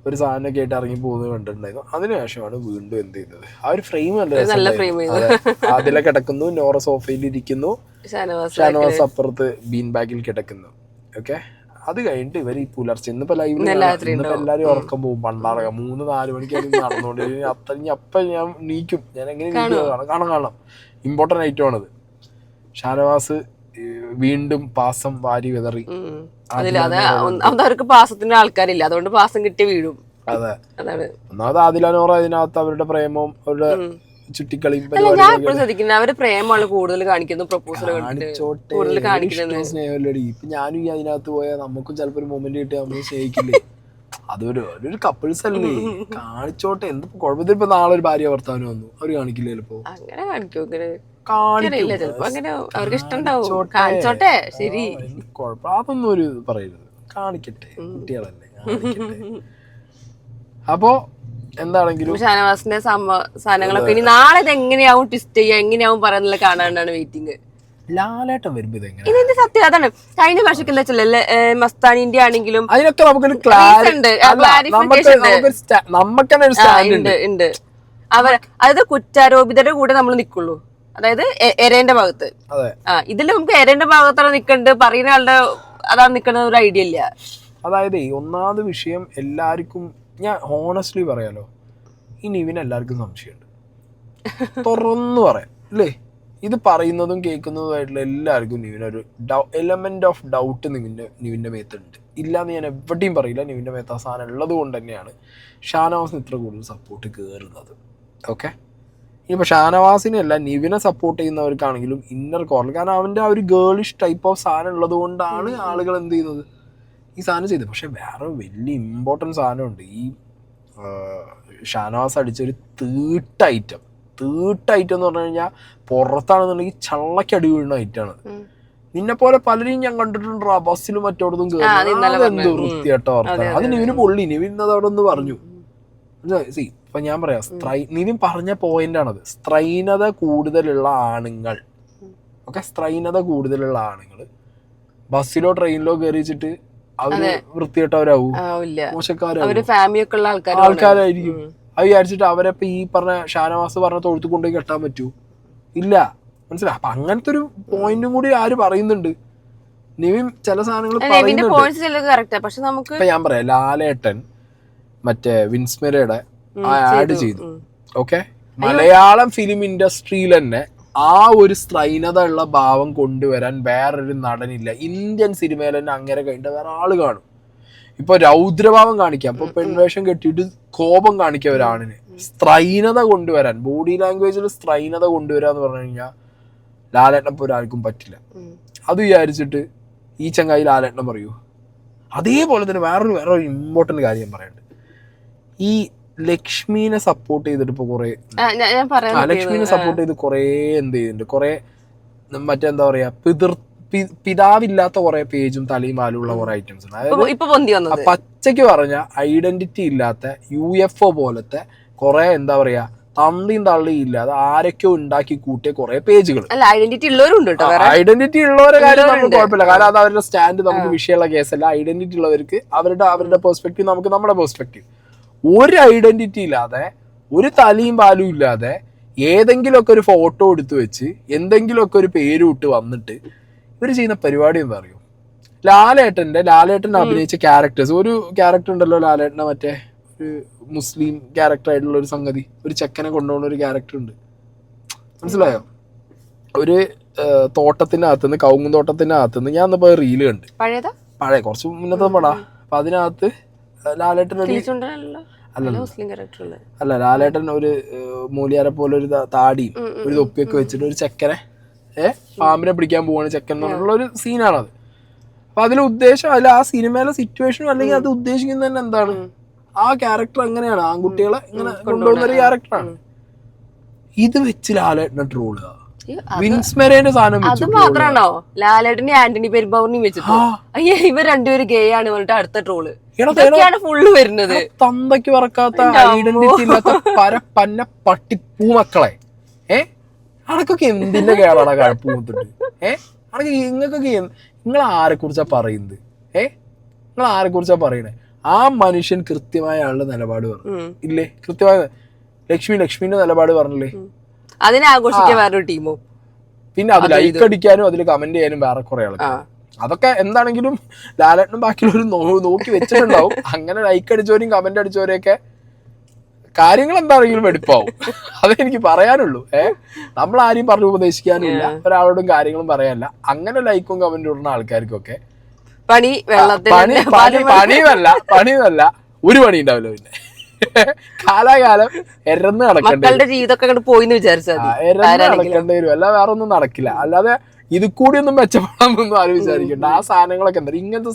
ഒരു സാധനമൊക്കെ ആയിട്ട് ഇറങ്ങി പോകുന്നത് കണ്ടിട്ടുണ്ടായിരുന്നു. അതിനുശേഷമാണ് വീണ്ടും എന്ത് ചെയ്യുന്നത്, ആ ഒരു ഫ്രെയിം അതിലെ കിടക്കുന്നു, നോറ സോഫയിൽ ഇരിക്കുന്നു, ഷാനവാസ് അപ്പുറത്ത് ബീൻ ബാഗിൽ കിടക്കുന്നു. ഓക്കെ, അത് കഴിഞ്ഞിട്ട് ഇവർ ഈ പുലർച്ചെ ഇന്നിപ്പോ ലൈവിൽ എല്ലാരും ഉറക്കം പോകും. പണ്ടാറക 3-4 മണിക്കായിരുന്നു നടന്നുകൊണ്ട് അപ്പൊ ഞാൻ നീക്കും. ഞാൻ എങ്ങനെ കാണാം, ഇമ്പോർട്ടന്റ് ഐറ്റം ആണത്. ഷാനവാസ് വീണ്ടും പാസം വാരി വിതറി. അവർക്ക് പാസത്തിന്റെ ആൾക്കാരില്ല, അതുകൊണ്ട് പാസം കിട്ടി വീഴും. അതെ, ഒന്നാമത് ആദിലനോറ ഇതിനകത്ത് അവരുടെ പ്രേമവും അവരുടെ ചുറ്റിക്കളിയും ഞാൻ എപ്പോഴും ശ്രദ്ധിക്കുന്നത് അവര് പ്രേമമാണ് കൂടുതൽ കാണിക്കുന്നു. പ്രപ്പോസൽ സ്നേഹമല്ലടി. ഇപ്പൊ ഞാനും ഈ അതിനകത്ത് പോയാൽ നമുക്കും ചിലപ്പോ ഒരു മൊമെന്റ് കിട്ടി നമ്മൾ സ്നേഹിക്കില്ലേ. അതൊരു കപ്പിൾസ് അല്ലേ, കാണിച്ചോട്ടെ. എന്ത് കുഴപ്പത്തിൽ ഇപ്പൊ നാളെ ഒരു ഭാര്യ ഭർത്താവിന് വന്നു, അവര് കാണിക്കില്ലേ ചിലപ്പോ. അങ്ങനെ കാണിക്കും, ചിലപ്പോ അങ്ങനെ അവർക്ക് ഇഷ്ടണ്ടാവും. കാണിച്ചോട്ടെ, ശരി, കുഴപ്പം. അതൊന്നും ഒരു പറയരുത്, കാണിക്കട്ടെ, കുട്ടികളല്ലേ, കാണിക്കട്ടെ. അപ്പോ എന്താണെങ്കിലും ഷാനവാസിന്റെ സാധനങ്ങളൊക്കെ ഇനി നാളെ ഇത് എങ്ങനെയാവും ട്വിസ്റ്റ് ചെയ്യുക, എങ്ങനെയാവും പറയാനുള്ള കാണാനാണ് വെയിറ്റിംഗ്. ലാലേട്ടൻ വരുമ്പോ ഇതിന്റെ സത്യം അതാണ്. കഴിഞ്ഞ ഭാഷയ്ക്ക് എന്താ വെച്ചാൽ മസ്താനിന്റെ ആണെങ്കിലും അതിനൊക്കെ നമുക്കൊരു ഉണ്ട്. അതായത് കുറ്റാരോപിതരുടെ കൂടെ നമ്മൾ നിക്കുള്ളൂ, അതായത് എരേന്റെ ഭാഗത്ത്. ഇതില് നമുക്ക് എരേന്റെ ഭാഗത്താണ് നിക്കണ്ട്, പറയുന്ന ആളുടെ അതാണ് നിക്കണ ഒരു ഐഡിയ ഇല്ല. അതായത് ഒന്നാമത് വിഷയം എല്ലാവർക്കും, ഞാൻ ഹോണസ്റ്റ്ലി പറയാലോ, ഈ നിവിൻ എല്ലാവർക്കും സംശയമുണ്ട്. തുറന്നു പറയാം അല്ലേ, ഇത് പറയുന്നതും കേൾക്കുന്നതുമായിട്ടുള്ള എല്ലാവർക്കും നിവിനൊരു എലമെന്റ് ഓഫ് ഡൗട്ട് നിവിന്റെ മേത്തുണ്ട്. ഇല്ലാന്ന് ഞാൻ എവിടെയും പറയില്ല. നിവിന്റെ മേത്ത് ആ സാധനം ഉള്ളത് കൊണ്ട് തന്നെയാണ് ഷാനവാസിന് ഇത്ര കൂടുതൽ സപ്പോർട്ട് കയറുന്നത്. ഓക്കെ, ഇനിയിപ്പോൾ ഷാനവാസിനെയല്ല നിവിനെ സപ്പോർട്ട് ചെയ്യുന്നവർക്കാണെങ്കിലും ഇന്നർ കോർണർ, കാരണം അവൻ്റെ ആ ഒരു ഗേളിഷ് ടൈപ്പ് ഓഫ് സാധനം ഉള്ളത് കൊണ്ടാണ് ആളുകൾ എന്ത് ചെയ്യുന്നത്, ഈ സാധനം ചെയ്തത്. പക്ഷെ വേറെ വലിയ ഇമ്പോർട്ടൻറ്റ് സാധനമുണ്ട്. ഈ ഷാനവാസ് അടിച്ചൊരു തീട്ട ഐറ്റം എന്ന് പറഞ്ഞു കഴിഞ്ഞാൽ പുറത്താണെന്നുണ്ടെങ്കിൽ ചള്ളക്ക് അടി വീഴുന്ന ഐറ്റാണ്. നിന്നെ പോലെ പലരെയും ഞാൻ കണ്ടിട്ടുണ്ട് ബസ്സിലും മറ്റോടത്തും എന്തോ വൃത്തിയായിട്ടോ ഓർത്താണ്. അത് നിവിന് പൊള്ളി. നിവിൻ അതവിടെ ഒന്ന് പറഞ്ഞു. ഇപ്പൊ ഞാൻ പറയാം, നിവിൻ പറഞ്ഞ പോയിന്റ് ആണത്. സ്ത്രൈണത കൂടുതലുള്ള ആണുങ്ങൾ ബസ്സിലോ ട്രെയിനിലോ കയറിച്ചിട്ട് അവര് വൃത്തികെട്ടവരാവും, മോശക്കാരാവും, ആൾക്കാരായിരിക്കും. അത് വിചാരിച്ചിട്ട് അവരെ ഇപ്പൊ ഈ പറഞ്ഞ ഷാനവാസ് പറഞ്ഞ തൊഴുത്ത് കൊണ്ടുപോയി കെട്ടാൻ പറ്റൂ? ഇല്ല, മനസ്സിലായി. അപ്പൊ അങ്ങനത്തെ ഒരു പോയിന്റും കൂടി ആര് പറയുന്നുണ്ട്. നിവിൻ ചില സാധനങ്ങൾ പറയുന്നുണ്ട്. ഇപ്പൊ ഞാൻ പറയാം, ലാലേട്ടൻ മറ്റേ വിൻസ്മെരയുടെ ആഡ് ചെയ്തു. ഓക്കെ, മലയാളം ഫിലിം ഇൻഡസ്ട്രിയിൽ തന്നെ ആ ഒരു സ്ത്രൈണത ഉള്ള ഭാവം കൊണ്ടുവരാൻ വേറൊരു നടനില്ല. ഇന്ത്യൻ സിനിമയിൽ തന്നെ അങ്ങനെ കഴിഞ്ഞ വേറെ ആള് കാണും. ഇപ്പൊ രൗദ്രഭാവം കാണിക്കാം, ഇപ്പൊ പെൺവേഷം കെട്ടിയിട്ട് കോപം കാണിക്കുക ഒരാണിന്. സ്ത്രൈണത കൊണ്ടുവരാൻ, ബോഡി ലാംഗ്വേജിൽ സ്ത്രൈണത കൊണ്ടുവരാന്ന് പറഞ്ഞു കഴിഞ്ഞാൽ ലാലേട്ടൻ ഇപ്പോൾ ഒരാൾക്കും പറ്റില്ല. അത് വിചാരിച്ചിട്ട് ഈ ചങ്ങായി ലാലേട്ടൻ പറയൂ. അതേപോലെ തന്നെ വേറൊരു ഇമ്പോർട്ടന്റ് കാര്യം പറയുന്നുണ്ട്. ഈ ലക്ഷ്മീനെ സപ്പോർട്ട് ചെയ്തിട്ട് ഇപ്പൊ കുറെ ലക്ഷ്മീനെ സപ്പോർട്ട് ചെയ്ത് കുറെ എന്ത് ചെയ്തിട്ടുണ്ട്, കുറെ മറ്റെന്താ പറയാ പിതാവില്ലാത്ത കുറെ പേജും തലയും മാലുള്ള കുറെ ഐറ്റംസ് ഉണ്ട്. അതായത് പച്ചയ്ക്ക് പറഞ്ഞ ഐഡന്റിറ്റി ഇല്ലാത്ത UFO പോലത്തെ കുറെ എന്താ പറയാ തള്ളിയും തള്ളിയും ഇല്ലാതെ ആരൊക്കെയോ ഉണ്ടാക്കി കൂട്ടിയ കുറെ പേജുകൾ. ഐഡന്റിറ്റി ഉള്ളവരെ കാര്യം നമുക്ക് കുഴപ്പമില്ല, കാരണം അത് അവരുടെ സ്റ്റാൻഡ് നമുക്ക് വിഷയമുള്ള കേസല്ല. ഐഡന്റിറ്റി ഉള്ളവർക്ക് അവരുടെ പെർസ്പെക്റ്റീവ്, നമുക്ക് നമ്മുടെ പെർസ്പെക്റ്റീവ്. ഒരു ഐഡന്റിറ്റി ഇല്ലാതെ, ഒരു തലയും പാലും ഇല്ലാതെ ഏതെങ്കിലുമൊക്കെ ഒരു ഫോട്ടോ എടുത്തു വെച്ച് എന്തെങ്കിലുമൊക്കെ ഒരു പേരും ഇട്ട് വന്നിട്ട് ഇവർ ചെയ്യുന്ന പരിപാടി എന്താ അറിയോ? ലാലേട്ടൻ അഭിനയിച്ച ക്യാരക്ടേഴ്സ്, ഒരു ക്യാരക്ടർ ഉണ്ടല്ലോ ലാലേട്ടനെ, മറ്റേ ഒരു മുസ്ലിം ക്യാരക്ടർ ആയിട്ടുള്ള ഒരു സംഗതി, ഒരു ചെക്കനെ കൊണ്ടുപോകുന്ന ഒരു ക്യാരക്ടർ ഉണ്ട്, മനസ്സിലായോ? ഒരു തോട്ടത്തിനകത്തുനിന്ന് കവുങ്ങും തോട്ടത്തിനകത്തുനിന്ന് ഞാൻ ഇന്നിപ്പോ റീല് കണ്ട്, പഴയ കുറച്ച് മുന്നത്തെ പടാ. അപ്പൊ അതിനകത്ത് ലാലേട്ടൻ ഒരു അല്ല ലാലേട്ടൻ ഒരു മൂലിയാരെ പോലെ ഒരു താടിയും ഒരു തൊപ്പിയൊക്കെ വെച്ചിട്ട് ഒരു ചെക്കനെ പാമ്പിനെ പിടിക്കാൻ പോവാണ് ചെക്കൻ എന്ന് പറഞ്ഞിട്ടുള്ള ഒരു സീനാണത്. അപ്പൊ അതിലെ ഉദ്ദേശം അല്ല ആ സിനിമയിലെ സിറ്റുവേഷനും അല്ലെങ്കിൽ അത് ഉദ്ദേശിക്കുന്നത് തന്നെ എന്താണ്, ആ ക്യാരക്ടർ അങ്ങനെയാണ്, ആൺകുട്ടികളെ ഇങ്ങനെ കൊണ്ടുപോകുന്ന ഒരു ക്യാരക്ടറാണ്. ഇത് വെച്ച് ലാലേട്ടനെ ട്രോളുക, വിൻസ്മെരേന്റെ സാധനം അത് മാത്രാണോ ലാലേട്ടനെ ആന്റണി പെരുമ്പാവൂരിനെയും വെച്ചിട്ട് അയ്യേ ഇവർ രണ്ടുപേരും ഗേ ആണ് പറഞ്ഞിട്ട് അടുത്ത ട്രോള് ഫുള്ള് വരുന്നത്. തന്തയ്ക്ക് പറക്കാത്ത ഐഡന്റിറ്റി ഇല്ലാത്ത പന്ന പട്ടിപ്പൂമക്കളെ അനക്കൊക്കെ എന്തിന്റെ കേളാണ് കഴപ്പൂത്തിട്ട് അനക്ക് നിങ്ങൾക്കൊക്കെ നിങ്ങൾ ആരെ കുറിച്ചാ പറയുന്നത്? നിങ്ങൾ ആരെ കുറിച്ചാ പറയണേ? ആ മനുഷ്യൻ കൃത്യമായ ആളുടെ നിലപാട് പറഞ്ഞു ഇല്ലേ? കൃത്യമായ ലക്ഷ്മിന്റെ നിലപാട് പറഞ്ഞില്ലേ? അതിനെ ആഘോഷിക്കാൻ വേറൊരു ടീമോ, പിന്നെ അത് ലൈക്ക് അടിക്കാനും അതിൽ കമന്റ് ചെയ്യാനും വേറെ കുറെ ആൾക്കാർ. അതൊക്കെ എന്താണെങ്കിലും ലാലേട്ടനും ബാക്കിയുള്ളവർ നോക്കി വെച്ചിട്ടുണ്ടാവും. അങ്ങനെ ലൈക്ക് അടിച്ചവരും കമന്റ് അടിച്ചവരെയൊക്കെ കാര്യങ്ങൾ എന്താണെങ്കിലും എടുപ്പാവും. അതെനിക്ക് പറയാനുള്ളൂ. നമ്മൾ ആരെയും പറഞ്ഞു ഉപദേശിക്കാനുമില്ല, ഒരാളോടും കാര്യങ്ങളും പറയാനില്ല. അങ്ങനെ ലൈക്കും കമന്റും ഇടുന്ന ആൾക്കാർക്കൊക്കെ പണിയുമല്ല ഒരു പണി ഉണ്ടാവില്ല. പിന്നെ കാലാകാലം എരന്ന് നടക്കേണ്ടി വരും, അല്ല വേറെ ഒന്നും നടക്കില്ല. അല്ലാതെ ഇത് കൂടി ഒന്നും മെച്ചപ്പെടാമെന്നൊന്നും ആരും വിചാരിക്കണ്ട. ആ സാധനങ്ങളൊക്കെ എന്താ ഇങ്ങനത്തെ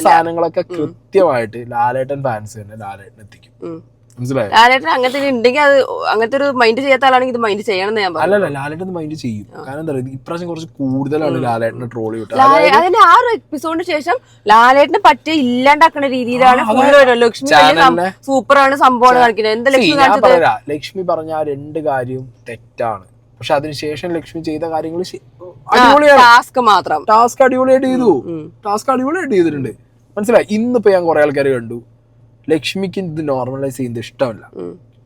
സാധനങ്ങളൊക്കെ കൃത്യമായിട്ട് ലാലേട്ടൻ ഫാൻസ് തന്നെ ലാലേട്ടൻ എത്തിക്കും. മനസ്സിലായോ? ലാലേട്ടൻ അങ്ങനത്തെ ഉണ്ടെങ്കിൽ അത് അങ്ങനത്തെ ഒരു മൈൻഡ് ചെയ്യാത്ത ആളാണെങ്കിൽ ഇത് മൈൻഡ് ചെയ്യണമെന്ന് ഞാൻ പറഞ്ഞു. അല്ലല്ല ലാലേട്ടൻ മൈൻഡ് ചെയ്യും. കാരണം എന്താ പറയുക, ഇപ്രാവശ്യം കുറച്ച് കൂടുതലാണ് ലാലേട്ടനെ ട്രോൾ ചെയ്തിട്ട്. അതിന്റെ ആ ഒരു എപ്പിസോഡിന് ശേഷം ലാലേട്ടനെ പറ്റി ഇല്ലാണ്ടാക്കുന്ന രീതിയിലാണ് ലക്ഷ്മി സൂപ്പറാണ് സംഭവമാണ് കാണിക്കുന്നത്. എന്താ ലക്ഷ്മി പറഞ്ഞ ആ രണ്ട് കാര്യവും തെറ്റാണ്. പക്ഷെ അതിനുശേഷം ലക്ഷ്മി ചെയ്ത കാര്യങ്ങൾ ടാസ്ക് അടിപൊളിയായിട്ട് ചെയ്തിട്ടുണ്ട്. മനസ്സിലായി? ഇന്നിപ്പോ ഞാൻ കുറെ ആൾക്കാർ കണ്ടു ലക്ഷ്മിക്ക് ഇത് നോർമലൈസ് ചെയ്യുന്നത് ഇഷ്ടമല്ല,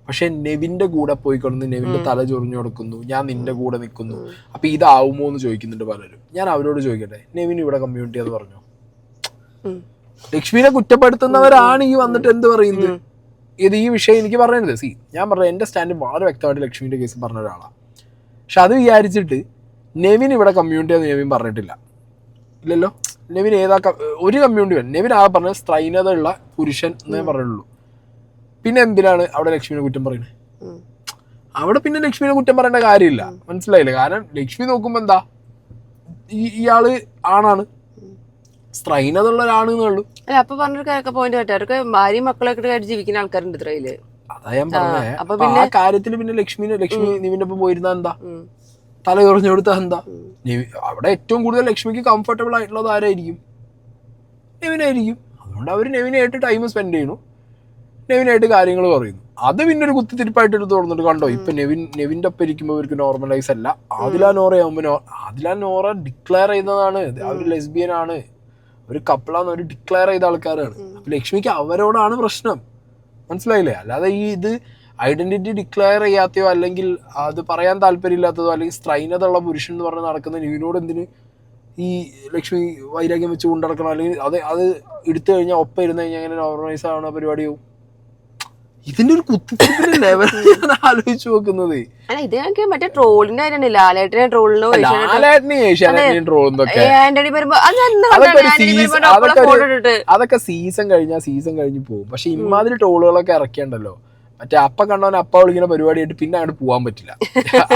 പക്ഷെ നെവിന്റെ കൂടെ പോയിക്കൊണ്ടു നെവിന്റെ തല ചൊറിഞ്ഞു കൊടുക്കുന്നു, ഞാൻ നിന്റെ കൂടെ നിൽക്കുന്നു, അപ്പൊ ഇതാവുമോ എന്ന് ചോദിക്കുന്നുണ്ട് പലരും. ഞാൻ അവരോട് ചോദിക്കട്ടെ, നെവിൻ ഇവിടെ കമ്മ്യൂണിറ്റി അത് പറഞ്ഞു? ലക്ഷ്മിനെ കുറ്റപ്പെടുത്തുന്നവരാണ് ഈ വന്നിട്ട് എന്ത് പറയുന്നത്? ഇത് ഈ വിഷയം എനിക്ക് പറയണത്. ഞാൻ പറഞ്ഞത് എന്റെ സ്റ്റാൻഡ് വളരെ വ്യക്തമായിട്ട് ലക്ഷ്മിന്റെ കേസ് പറഞ്ഞ ഒരാളാണ്. പക്ഷെ അത് വിചാരിച്ചിട്ട് നെവിൻ ഇവിടെ കമ്മ്യൂണിറ്റി അത് നെവിൻ പറഞ്ഞിട്ടില്ല, ഇല്ലല്ലോ. നെവിൻ ഒരു കമ്മ്യൂണിറ്റി നെവിൻ ആകെ പറഞ്ഞത് സ്ത്രൈനതയുള്ള പുരുഷൻ എന്നേ പറയുള്ളൂ. പിന്നെ എന്തിനാണ് അവിടെ ലക്ഷ്മിനെ കുറ്റം പറയുന്നത്? അവിടെ പിന്നെ ലക്ഷ്മിനെ കുറ്റം പറയേണ്ട കാര്യമില്ല. മനസ്സിലായില്ലേ? കാരണം ലക്ഷ്മി നോക്കുമ്പോ എന്താ, ഇയാള് ആണാണ്, സ്ത്രൈനത ഉള്ള ഒരാണെന്നേ ഉള്ളൂ. അപ്പൊ പറഞ്ഞൊരു പോയിന്റ് പറ്റും, അവർക്ക് ഭാര്യയും മക്കളൊക്കെ ആയിട്ട് ജീവിക്കുന്ന ആൾക്കാരുണ്ട് ഇത്രയില്. അതാ ഞാൻ പറഞ്ഞത്. ആ കാര്യത്തില് പിന്നെ ലക്ഷ്മി നിവിന്റെ ഒപ്പം പോയിരുന്ന എന്താ, തല ഉറഞ്ഞു കൊടുത്താ എന്താ? അവിടെ ഏറ്റവും കൂടുതൽ ലക്ഷ്മിക്ക് കംഫർട്ടബിൾ ആയിട്ടുള്ളത് ആരായിരിക്കും? നെവിനായിരിക്കും. അതുകൊണ്ട് അവര് നെവിനായിട്ട് ടൈം സ്പെൻഡ് ചെയ്യണു, നെവിനായിട്ട് കാര്യങ്ങൾ പറയുന്നു. അത് പിന്നെ ഒരു കുത്തിത്തിരിപ്പായിട്ട് എടുത്ത് തുറന്നിട്ട് കണ്ടോ, ഇപ്പൊ നെവിന്റെ ഒപ്പം ഇരിക്കുമ്പോൾ അവർക്ക് നോർമലൈസ് അല്ല. ആദില നോറയാകുമ്പോ ആദില നോറ ഡിക്ലെയർ ചെയ്യുന്നതാണ് അവര് ലെസ്ബിയൻ ആണ്, ഒരു കപ്പിളാന്ന് ഒരു ഡിക്ലെയർ ചെയ്ത ആൾക്കാരാണ്. അപ്പൊ ലക്ഷ്മിക്ക് അവരോടാണ് പ്രശ്നം. മനസ്സിലായില്ലേ? അല്ലാതെ ഇത് ഐഡന്റിറ്റി ഡിക്ലെയർ ചെയ്യാത്തയോ അല്ലെങ്കിൽ അത് പറയാൻ താല്പര്യമില്ലാത്തതോ അല്ലെങ്കിൽ സ്ത്രൈനത ഉള്ള പുരുഷൻ എന്ന് പറഞ്ഞ് നടക്കുന്ന നെവിനോട് എന്തിന് ഈ ലക്ഷ്മി വൈരാഗ്യം വെച്ച് കൊണ്ടിടക്കണം? അല്ലെങ്കിൽ അത് എടുത്തു കഴിഞ്ഞാൽ ഒപ്പം ഇരുന്ന് കഴിഞ്ഞാൽ എങ്ങനെ നോർമലൈസ് ആവുന്ന പരിപാടിയാവും? ഇതിന്റെ ഒരു കുത്തിത്തിരിപ്പിന്റെ ലെവൽ ആലോചിച്ചു നോക്കുന്നത്. മറ്റേ ട്രോളിന്റെ അതൊക്കെ സീസൺ കഴിഞ്ഞ് പോകും. പക്ഷെ ഇമാതിരി ട്രോളുകളൊക്കെ ഇറക്കിയുണ്ടല്ലോ, മറ്റേ അപ്പ കണ്ടവൻ അപ്പ വിളിക്കുന്ന പരിപാടിയായിട്ട് പിന്നെ അങ്ങോട്ട് പോകാൻ പറ്റില്ല.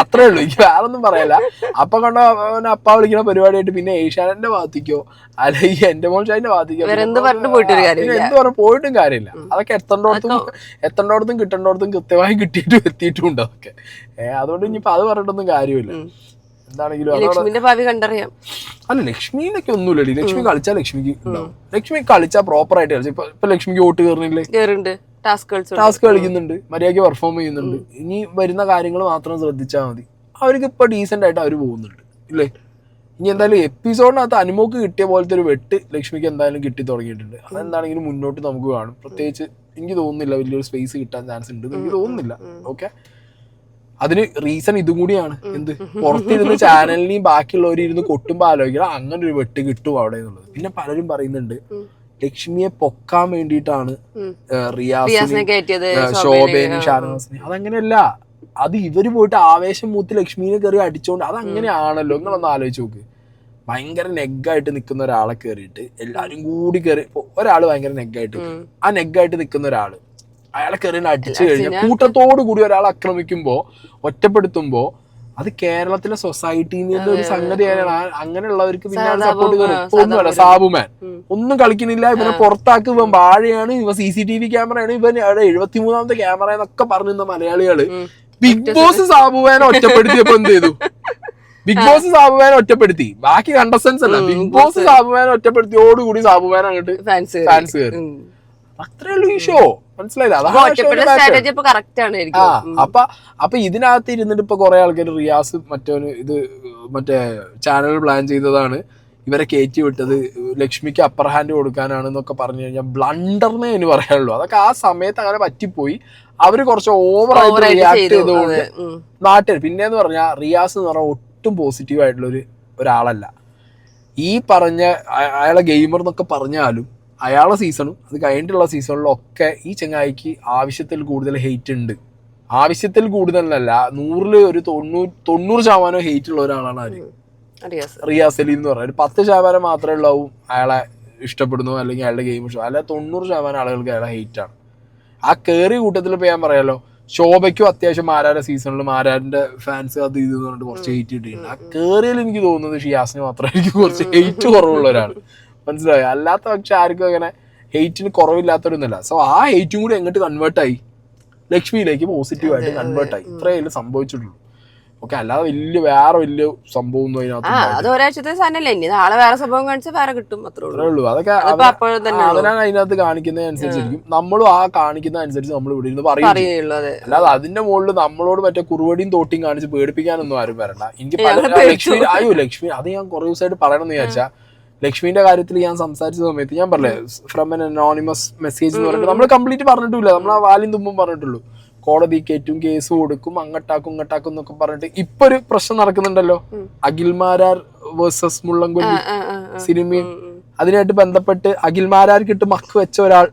അത്രേ ഉള്ളൂ. എനിക്ക് വേറൊന്നും പറയല്ല. അപ്പ കണ്ടവൻ അപ്പ വിളിക്കുന്ന പരിപാടിയായിട്ട് പിന്നെ ഏഷ്യാനെറ്റിന്റെ ഭാഗത്തേക്കോ അല്ലെങ്കിൽ എന്റെ മോൾ ഷാന്റെ ഭാഗത്തേക്കോ എന്ത് പറഞ്ഞു പോയിട്ടും കാര്യമില്ല. അതൊക്കെ എത്തേണ്ടോടത്തും കിട്ടേണ്ടോടത്തും കൃത്യമായി എത്തിയിട്ടുണ്ടോ അതൊക്കെ. അതുകൊണ്ട് ഇനിയിപ്പോ അത് പറഞ്ഞിട്ടൊന്നും കാര്യമില്ല. എന്താണെങ്കിലും അല്ല, ലക്ഷ്മിനൊക്കെ ഒന്നുമില്ലടി. ലക്ഷ്മി കളിച്ചാൽ ലക്ഷ്മിക്ക് ഉണ്ടാവും. ലക്ഷ്മി കളിച്ചാൽ പ്രോപ്പർ ആയിട്ട് കളിച്ചു. ഇപ്പൊ ലക്ഷ്മിക്ക് വോട്ട് കയറുന്നില്ലേ, ടാസ്ക് കളിക്കുന്നുണ്ട്, മര്യാദയ്ക്ക് പെർഫോം ചെയ്യുന്നുണ്ട്. ഇനി വരുന്ന കാര്യങ്ങൾ മാത്രം ശ്രദ്ധിച്ചാൽ മതി. അവർക്ക് ഇപ്പൊ ഡീസെന്റ് ആയിട്ട് അവർ പോകുന്നുണ്ട് ഇല്ലേ? ഇനി എന്തായാലും എപ്പിസോഡിനകത്ത് അനുമോക്ക് കിട്ടിയ പോലത്തെ ഒരു വെട്ട് ലക്ഷ്മിക്ക് എന്തായാലും കിട്ടി തുടങ്ങിയിട്ടുണ്ട്. അതെന്താണെങ്കിലും മുന്നോട്ട് നമുക്ക് കാണും. പ്രത്യേകിച്ച് എനിക്ക് തോന്നുന്നില്ല വലിയൊരു സ്പേസ് കിട്ടാൻ ചാൻസ് ഉണ്ട്, എനിക്ക് തോന്നുന്നില്ല. ഓക്കെ, അതിന് റീസൺ ഇതും കൂടിയാണ്. എന്ത്, പുറത്തിരുന്ന് ചാനലിനെയും ബാക്കിയുള്ളവരും ഇരുന്ന് കൊട്ടുമ്പോൾ ആലോചിക്കണം അങ്ങനെ ഒരു വെട്ട് കിട്ടും അവിടെ എന്നുള്ളത്. പിന്നെ പലരും പറയുന്നുണ്ട് ലക്ഷ്മിയെ പൊക്കാൻ വേണ്ടിയിട്ടാണ് റിയാസിനെ, ശോഭേനെ, ഷാനവാസിനെ. അതങ്ങനെയല്ല. അത് ഇവര് പോയിട്ട് ആവേശം മൂത്ത് ലക്ഷ്മിനെ കയറി അടിച്ചോണ്ട് അത് അങ്ങനെയാണല്ലോ. നിങ്ങളൊന്ന് ആലോചിച്ച് നോക്ക്. ഭയങ്കര നെഗായിട്ട് നിൽക്കുന്ന ഒരാളെ കയറിയിട്ട് എല്ലാരും കൂടി കയറി, ഒരാള് ഭയങ്കര നെഗായിട്ട്, ആ നെഗായിട്ട് നിൽക്കുന്ന ഒരാള് അയാളെ കയറി അടിച്ചു കഴിഞ്ഞാൽ കൂട്ടത്തോടു കൂടി ഒരാളെ ആക്രമിക്കുമ്പോ, ഒറ്റപ്പെടുത്തുമ്പോ, അത് കേരളത്തിലെ സൊസൈറ്റിന്ന് ഒരു സംഗതിയാണ്. അങ്ങനെയുള്ളവർക്ക് പിന്നെ സപ്പോർട്ട് കയറും. ഒന്നുമല്ല, സാബുമാൻ ഒന്നും കളിക്കുന്നില്ല, ഇവനെ പുറത്താക്കി, ഇവൻ വാഴയാണ്, ഇവ CCTV ക്യാമറയാണ്, ഇവൻ 73ാമത്തെ ക്യാമറ എന്നൊക്കെ പറഞ്ഞിരുന്ന മലയാളികള് ബിഗ് ബോസ് സാബുമാനെ ഒറ്റപ്പെടുത്തിയപ്പോ എന്ത് ചെയ്തു? ബിഗ് ബോസ് സാബുമാനെ ഒറ്റപ്പെടുത്തി, ബാക്കി കണ്ടസ്റ്റൻസ് അല്ല, ബിഗ് ബോസ് സാബുമാനെ ഒറ്റപ്പെടുത്തിയോടുകൂടി സാബുമാൻ അങ്ങോട്ട് ഫാൻസ് കയറി. അത്രേ ഉള്ളൂ ഈ ഷോ. മനസ്സിലായില്ല? അപ്പൊ ഇതിനകത്ത് ഇരുന്നിട്ട് ഇപ്പൊ കുറെ ആൾക്കാർ റിയാസ് മറ്റേ ചാനൽ പ്ലാൻ ചെയ്തതാണ്, ഇവരെ കയറ്റി വിട്ടത് ലക്ഷ്മിക്ക് അപ്പർ ഹാൻഡ് കൊടുക്കാനാണെന്നൊക്കെ പറഞ്ഞു കഴിഞ്ഞാൽ ബ്ലണ്ടർന്നേ എന്ന് പറയാനുള്ളൂ. അതൊക്കെ ആ സമയത്ത് അങ്ങനെ പറ്റിപ്പോയി. അവര് കുറച്ച് ഓവറായിട്ട് റിയാക്ട് ചെയ്തുകൊണ്ട് നാട്ടിൽ പിന്നെന്ന് പറഞ്ഞാൽ റിയാസ് എന്ന് പറഞ്ഞാൽ ഒട്ടും പോസിറ്റീവ് ആയിട്ടുള്ള ഒരാളല്ല. ഈ പറഞ്ഞ അയാളെ ഗെയിമർ എന്നൊക്കെ പറഞ്ഞാലും അയാളെ സീസണും അത് കഴിഞ്ഞിട്ടുള്ള സീസണിലൊക്കെ ഈ ചങ്ങായിക്ക് ആവശ്യത്തിൽ കൂടുതൽ ഹെയ്റ്റ് ഉണ്ട്. ആവശ്യത്തിൽ കൂടുതലല്ല, 100-ൽ ഒരു 90% ഹെയ്റ്റ് ഉള്ള ഒരാളാണ് ആര്? റിയാസ് അലി എന്ന് പറഞ്ഞാൽ. 10% മാത്രമേ ഉള്ളൂ അയാളെ ഇഷ്ടപ്പെടുന്നു അല്ലെങ്കിൽ അയാളുടെ ഗെയിം ഇഷ്ടം, അല്ല 90% ആളുകൾക്ക് അയാളെ ഹെയ്റ്റ് ആണ്. ആ കേറിയ കൂട്ടത്തിൽ ഇപ്പൊ ഞാൻ പറയാലോ, ശോഭയ്ക്കും അത്യാവശ്യം മാരാരുടെ സീസണിൽ മാരാറിന്റെ ഫാൻസ് അത് ഇത് പറഞ്ഞിട്ട് കുറച്ച് ഹെയ്റ്റ് കിട്ടിയിട്ടുണ്ട്. ആ കേറിയിൽ എനിക്ക് തോന്നുന്നത് ഷിയാസിന് മാത്രമായിരിക്കും കുറച്ച് ഹെയ്റ്റ് കുറവുള്ള ഒരാൾ. മനസ്സിലായോ? അല്ലാത്ത പക്ഷെ ആർക്കും അങ്ങനെ ഹെയ്റ്റിന് കുറവില്ലാത്തവരൊന്നുമല്ല. സോ ആ ഹെയ്റ്റും കൂടി എങ്ങോട്ട് കൺവേർട്ടായി? ലക്ഷ്മിയിലേക്ക് പോസിറ്റീവായിട്ട് കൺവേർട്ടായി. ഇത്രയേ സംഭവിച്ചിട്ടുള്ളൂ. ഓക്കെ, അല്ലാതെ വേറെ വലിയ സംഭവം ഒന്നും അതിനകത്ത് ഒരാഴ്ചത്തെ സാധനല്ലേ, നാളെ വേറെ സംഭവം കാണിച്ചാൽ വേറെ കിട്ടും, അത്രേ ഉള്ളൂ. അതൊക്കെ അവനാണ് അതിനകത്ത് കാണിക്കുന്നതനുസരിച്ചിരിക്കും. നമ്മളും ആ കാണിക്കുന്ന അനുസരിച്ച് നമ്മൾ ഇവിടെ ഇരുന്ന് പറയുള്ളൂ. അല്ലാതെ അതിന്റെ മുകളിൽ നമ്മളോട് മറ്റേ കുറുവടിയും തോട്ടിയും കാണിച്ച് പേടിപ്പിക്കാനൊന്നും ആരും വരണ്ട. എനിക്ക് ലക്ഷ്മി അത് ഞാൻ കുറെ ദിവസമായിട്ട് പറയണമെന്ന് വിചാരിച്ചാ, ലക്ഷ്മിന്റെ കാര്യത്തിൽ ഞാൻ സംസാരിച്ച സമയത്ത് ഞാൻ പറഞ്ഞേ, ഫ്രം എൻ അനോണിമസ് മെസ്സേജ് എന്ന് പറഞ്ഞിട്ട് നമ്മൾ കംപ്ലീറ്റ് പറഞ്ഞിട്ടില്ല, നമ്മൾ ആ വാലും തുമ്പും പറഞ്ഞിട്ടുള്ളൂ. കോടതി കയറ്റും, കേസ് കൊടുക്കും, അങ്ങട്ടാക്കും ഇങ്ങട്ടാക്കും എന്നൊക്കെ പറഞ്ഞിട്ട് ഇപ്പൊ ഒരു പ്രശ്നം നടക്കുന്നുണ്ടല്ലോ, അഖിൽമാരാർ വേഴ്സസ് മുള്ളംകൊല്ലി സിനിമയും. അതിനായിട്ട് ബന്ധപ്പെട്ട് അഖിൽമാരാർക്കിട്ട് മക്ക് വെച്ച ഒരാൾ,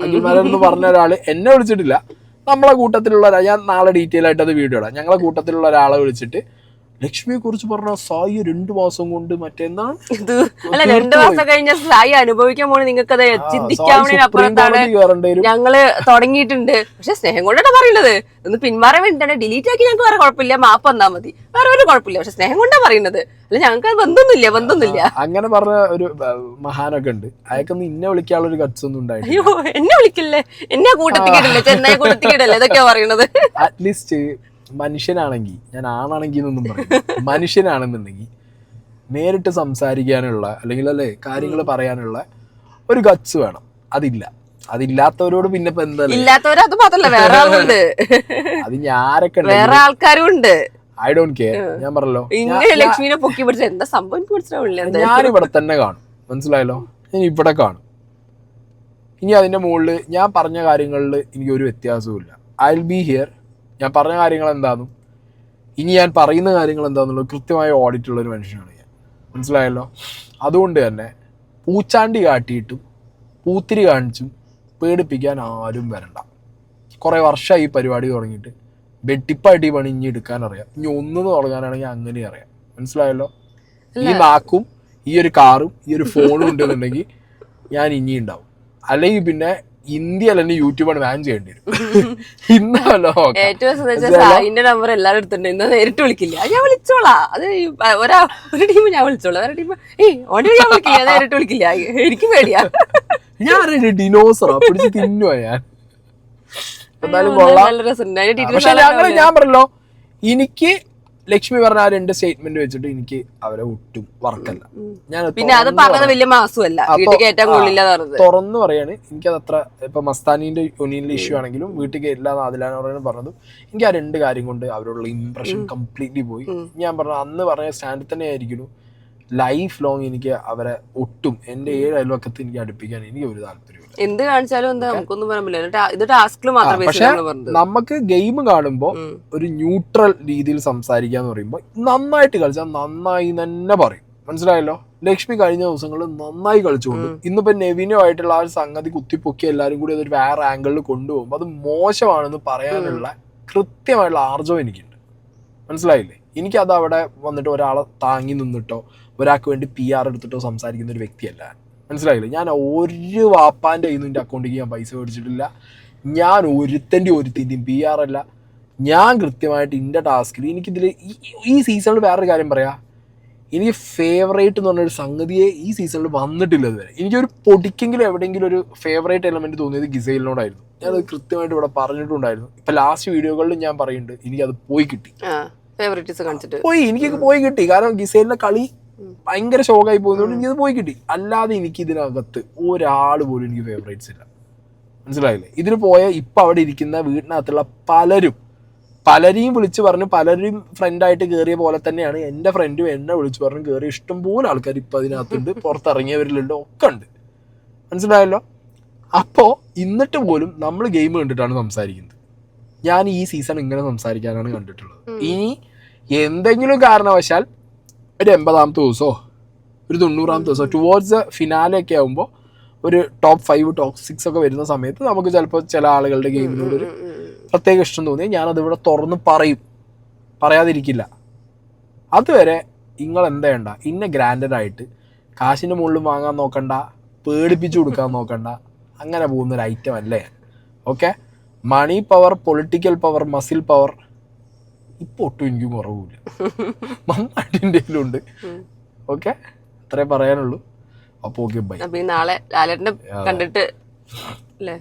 അഖിൽമാരാർ എന്ന് പറഞ്ഞ ഒരാള് എന്നെ വിളിച്ചിട്ടില്ല, നമ്മളെ കൂട്ടത്തിലുള്ള ഞാൻ നാളെ ഡീറ്റെയിൽ ആയിട്ട് അത് വീഡിയോ ഇടാം. ഞങ്ങളെ കൂട്ടത്തിലുള്ള ഒരാളെ വിളിച്ചിട്ട് ലക്ഷ്മിയെ കുറിച്ച് പറഞ്ഞ സായി 2 മാസം കൊണ്ട് മറ്റെന്താണ് 2 മാസം കഴിഞ്ഞ സായി അനുഭവിക്കാൻ പോണി, നിങ്ങൾക്ക് അത് ചിന്തിക്കാവുന്നതിനപ്പുറത്താണ് ഞങ്ങള് തുടങ്ങിയിട്ടുണ്ട്. പക്ഷെ സ്നേഹം കൊണ്ടാണ് പറയുന്നത്, ഒന്ന് പിന്മാറാൻ വേണ്ടിട്ടാണ്. ഡിലീറ്റ് ആക്കി ഞങ്ങൾക്ക് വേറെ കുഴപ്പമില്ല, മാപ്പ് വന്നാ മതി, വേറെ ഒരു കുഴപ്പമില്ല. പക്ഷെ സ്നേഹം കൊണ്ടാ പറയുന്നത്, അല്ല ഞങ്ങൾക്ക് ബന്ധമൊന്നുമില്ല. അങ്ങനെ പറഞ്ഞ ഒരു മഹാനൊക്കെ ഉണ്ട്, അയാൾക്കൊന്നും ഇന്നെ വിളിക്കാനുള്ള ഒരു ഗട്സ് ഒന്നും ഉണ്ടായില്ല. അയ്യോ, എന്നെ വിളിക്കില്ലേ, എന്നെ കൂട്ടത്തിക്കിടല്ലേ, ചെന്നൈ കൂട്ടത്തിക്കിടല്ലേ, ഇതൊക്കെയാ പറയണത്. അറ്റ്ലീസ്റ്റ് മനുഷ്യനാണെങ്കിൽ, ഞാൻ ആണാണെങ്കിൽ എന്നൊന്നും പറയും, മനുഷ്യനാണെന്നുണ്ടെങ്കിൽ നേരിട്ട് സംസാരിക്കാനുള്ള അല്ലെങ്കിൽ അല്ലേ കാര്യങ്ങൾ പറയാനുള്ള ഒരു ഗട്സ് വേണം. അതില്ലാത്തവരോട് പിന്നെ ഇപ്പൊ എന്താ ഇല്ലാത്തവര്, അത് മാത്രല്ല വേറെ ആളുണ്ട്, അത് ഞാനൊക്കെ വേറെ ആൾക്കാരും ഉണ്ട്. I don't care. ഞാൻ പറഞ്ഞല്ലോ, ഇങ്ങനെ ലക്ഷ്മിനെ പൊക്കി പിടിച്ച എന്താ സംഭവം മനസ്സിലാവില്ല. ഞാൻ ഇവിടെ തന്നെ കാണും, മനസ്സിലായല്ലോ, ഞാൻ ഇവിടെ കാണും. ഇനി അതിന്റെ മുകളിൽ ഞാൻ പറഞ്ഞ കാര്യങ്ങളിൽ എനിക്ക് ഒരു വ്യത്യാസവും ഇല്ല. I will be here. ഞാൻ പറഞ്ഞ കാര്യങ്ങൾ എന്താണെന്നും ഇനി ഞാൻ പറയുന്ന കാര്യങ്ങൾ എന്താണെന്നുള്ള കൃത്യമായ ഓഡിറ്റുള്ള ഒരു മനുഷ്യനാണ് ഞാൻ, മനസ്സിലായല്ലോ. അതുകൊണ്ട് തന്നെ പൂച്ചാണ്ടി കാട്ടിയിട്ടും പൂത്തിരി കാണിച്ചും പേടിപ്പിക്കാൻ ആരും വരണ്ട. കുറേ വർഷമായി ഈ പരിപാടി തുടങ്ങിയിട്ട്, വെട്ടിപ്പായിട്ട് ഈ പണി ഇനി എടുക്കാൻ അറിയാം, ഇനി ഒന്നു തുടങ്ങാനാണെങ്കിൽ അങ്ങനെ അറിയാം, മനസ്സിലായല്ലോ. ഈ നാക്കും ഈ ഒരു കാറും ഈ ഒരു ഫോണും ഉണ്ടെന്നുണ്ടെങ്കിൽ ഞാൻ ഇനി ഉണ്ടാവും. അല്ലെങ്കിൽ പിന്നെ ഇന്ത്യ അല്ലെങ്കിൽ യൂട്യൂബാണ് ബാൻ ചെയ്യേണ്ടി വരും. ഇന്നല്ലോ ഏറ്റവും നമ്പർ എല്ലാവരും എടുത്തിട്ടുണ്ട്, ഇന്ന് നേരിട്ട് വിളിക്കില്ല, ഞാൻ വിളിച്ചോളാം. അത് ഒരു ടീം ഞാൻ വിളിച്ചോളാം, വേറെ ടീം ഞാൻ വിളിക്കില്ല, നേരിട്ട് വിളിക്കില്ല, എനിക്ക് പേടിയാ. ഞാൻ ഡിനോസറാ പിടിച്ച് തിന്നുവാ ഞാൻ. എന്തായാലും കൊള്ളാം. പക്ഷെ ഞാൻ പറഞ്ഞല്ലോ, എനിക്ക് ലക്ഷ്മി പറഞ്ഞ ആ 2 സ്റ്റേറ്റ്മെന്റ് വെച്ചിട്ട് എനിക്ക് അവരെ ഒട്ടും വർക്കല്ല. ഞാൻ പിന്നെ അത് പറഞ്ഞത് വലിയ മാസമല്ല, തുറന്നു പറയാണ്. എനിക്കത് അത്ര ഇപ്പൊ മസ്താനിന്റെ യൂണിയനിലെ ഇഷ്യൂ ആണെങ്കിലും വീട്ടിൽ കയറ്റില്ല അതിലാണ് പറഞ്ഞതും, എനിക്ക് ആ 2 കാര്യം കൊണ്ട് അവരോടുള്ള ഇംപ്രഷൻ കംപ്ലീറ്റ്ലി പോയി. ഞാൻ പറഞ്ഞ അന്ന് പറഞ്ഞ സ്റ്റാൻഡിൽ തന്നെ ആയിരിക്കുന്നു. ലൈഫ് ലോങ് എനിക്ക് അവരെ ഒട്ടും എന്റെ 7 അയൽവക്കത്ത് എനിക്ക് അടുപ്പിക്കാൻ എനിക്ക് ഒരു താല്പര്യമില്ല. എന്ത് കാണിച്ചാലും എന്താ നമുക്കൊന്നും പറയാൻ പറ്റില്ല. ഇത് ടാസ്കിൽ മാത്രമേ. പക്ഷെ നമുക്ക് ഗെയിം കാണുമ്പോ ഒരു ന്യൂട്രൽ രീതിയിൽ സംസാരിക്കാന്ന് പറയുമ്പോ നന്നായിട്ട് കളിച്ചാൽ നന്നായി തന്നെ പറയും, മനസ്സിലായല്ലോ. ലക്ഷ്മി കഴിഞ്ഞ ദിവസങ്ങളിൽ നന്നായി കളിച്ചുകൊണ്ട് ഇന്നിപ്പോ നെവിനുമായിട്ടുള്ള ആ ഒരു സംഗതി കുത്തിപ്പൊക്കി എല്ലാരും കൂടി അതൊരു വേറെ ആംഗിളിൽ കൊണ്ടുപോകുമ്പോൾ അത് മോശമാണെന്ന് പറയാനുള്ള കൃത്യമായിട്ടുള്ള ആർജവം എനിക്കുണ്ട്. മനസ്സിലായില്ലേ? എനിക്കത് അവിടെ വന്നിട്ട് ഒരാളെ താങ്ങി നിന്നിട്ടോ ഒരാൾക്ക് വേണ്ടി PR എടുത്തിട്ടോ സംസാരിക്കുന്ന ഒരു വ്യക്തിയല്ല. മനസ്സിലായില്ലേ? ഞാൻ ഒരു വാപ്പാൻ്റെ കയ്യിൽ നിന്ന് എൻ്റെ അക്കൗണ്ടിലേക്ക് ഞാൻ പൈസ മേടിച്ചിട്ടില്ല. ഞാൻ ഒരുത്തിൻ്റെയും PR അല്ല. ഞാൻ കൃത്യമായിട്ട് എൻ്റെ ടാസ്കിൽ എനിക്കിതിൽ ഈ സീസണിൽ വേറൊരു കാര്യം പറയാം, എനിക്ക് ഫേവറേറ്റ് എന്ന് പറഞ്ഞൊരു സംഗതിയെ ഈ സീസണിൽ വന്നിട്ടില്ല ഇതുവരെ. എനിക്കൊരു പൊടിക്കെങ്കിലും എവിടെയെങ്കിലും ഒരു ഫേവറേറ്റ് എലമെൻറ്റ് തോന്നിയത് ഗിസൈലിനോടായിരുന്നു. ഞാനത് കൃത്യമായിട്ട് ഇവിടെ പറഞ്ഞിട്ടുണ്ടായിരുന്നു. ഇപ്പം ലാസ്റ്റ് വീഡിയോകളിൽ ഞാൻ പറയുന്നുണ്ട്, എനിക്കത് പോയി കിട്ടി. എനിക്കൊക്കെ പോയി കിട്ടി. കാരണം ഗിസൈലിൻ്റെ കളി ഭയങ്കര ഷോക്കായി പോകുന്നതുകൊണ്ട് എനിക്കത് പോയി കിട്ടി. അല്ലാതെ എനിക്കിതിനകത്ത് ഒരാൾ പോലും എനിക്ക് ഫേവറേറ്റ്സ് ഇല്ല. മനസ്സിലായില്ലേ? ഇതിന് പോയ ഇപ്പം അവിടെ ഇരിക്കുന്ന വീട്ടിനകത്തുള്ള പലരെയും വിളിച്ച് പറഞ്ഞു, പലരും ഫ്രണ്ടായിട്ട് കയറിയ പോലെ തന്നെയാണ് എൻ്റെ ഫ്രണ്ടും എന്നെ വിളിച്ച് പറഞ്ഞു കയറിയ ഇഷ്ടംപോലെ ആൾക്കാർ ഇപ്പം അതിനകത്തുണ്ട്, പുറത്തിറങ്ങിയവരിലുണ്ട്, ഒക്കെ ഉണ്ട്. മനസ്സിലായല്ലോ? അപ്പോൾ എന്നിട്ട് പോലും നമ്മൾ ഗെയിം കണ്ടിട്ടാണ് സംസാരിക്കുന്നത്. ഞാൻ ഈ സീസൺ ഇങ്ങനെ സംസാരിക്കാനാണ് കണ്ടിട്ടുള്ളത്. ഇനി എന്തെങ്കിലും കാരണവശാൽ ഒരു 80ാമത്തെ ദിവസമോ ഒരു 90ാമത്തെ ദിവസമോ ടുവേർഡ്സ് ഫിനാലെയൊക്കെ ആകുമ്പോൾ ഒരു ടോപ്പ് 5 ടോപ്പ് 6 ഒക്കെ വരുന്ന സമയത്ത് നമുക്ക് ചിലപ്പോൾ ചില ആളുകളുടെ ഗെയിമിനോട് ഒരു പ്രത്യേക ഇഷ്ടം തോന്നി ഞാനതിവിടെ തുറന്ന് പറയാതിരിക്കില്ല. അതുവരെ നിങ്ങൾ എന്താ വേണ്ട, ഇന്ന ഗ്രാൻഡഡ് ആയിട്ട് കാശിൻ്റെ മുകളിൽ വാങ്ങാൻ നോക്കണ്ട, പേടിപ്പിച്ചു കൊടുക്കാൻ നോക്കണ്ട, അങ്ങനെ പോകുന്നൊരു ഐറ്റം അല്ലേ. Okay, money power, political power, muscle power ഇപ്പോൾ ഒട്ടും എനിക്ക് കുറവില്ല, നന്നായിട്ട് ഇന്ത്യയിലുണ്ട്. ഓക്കെ, അത്രേ പറയാനുള്ളൂ. അപ്പോൾ ഓക്കെ, ബൈ. നാളെ ലാലേട്ടനെ കണ്ടിട്ട് അല്ലേ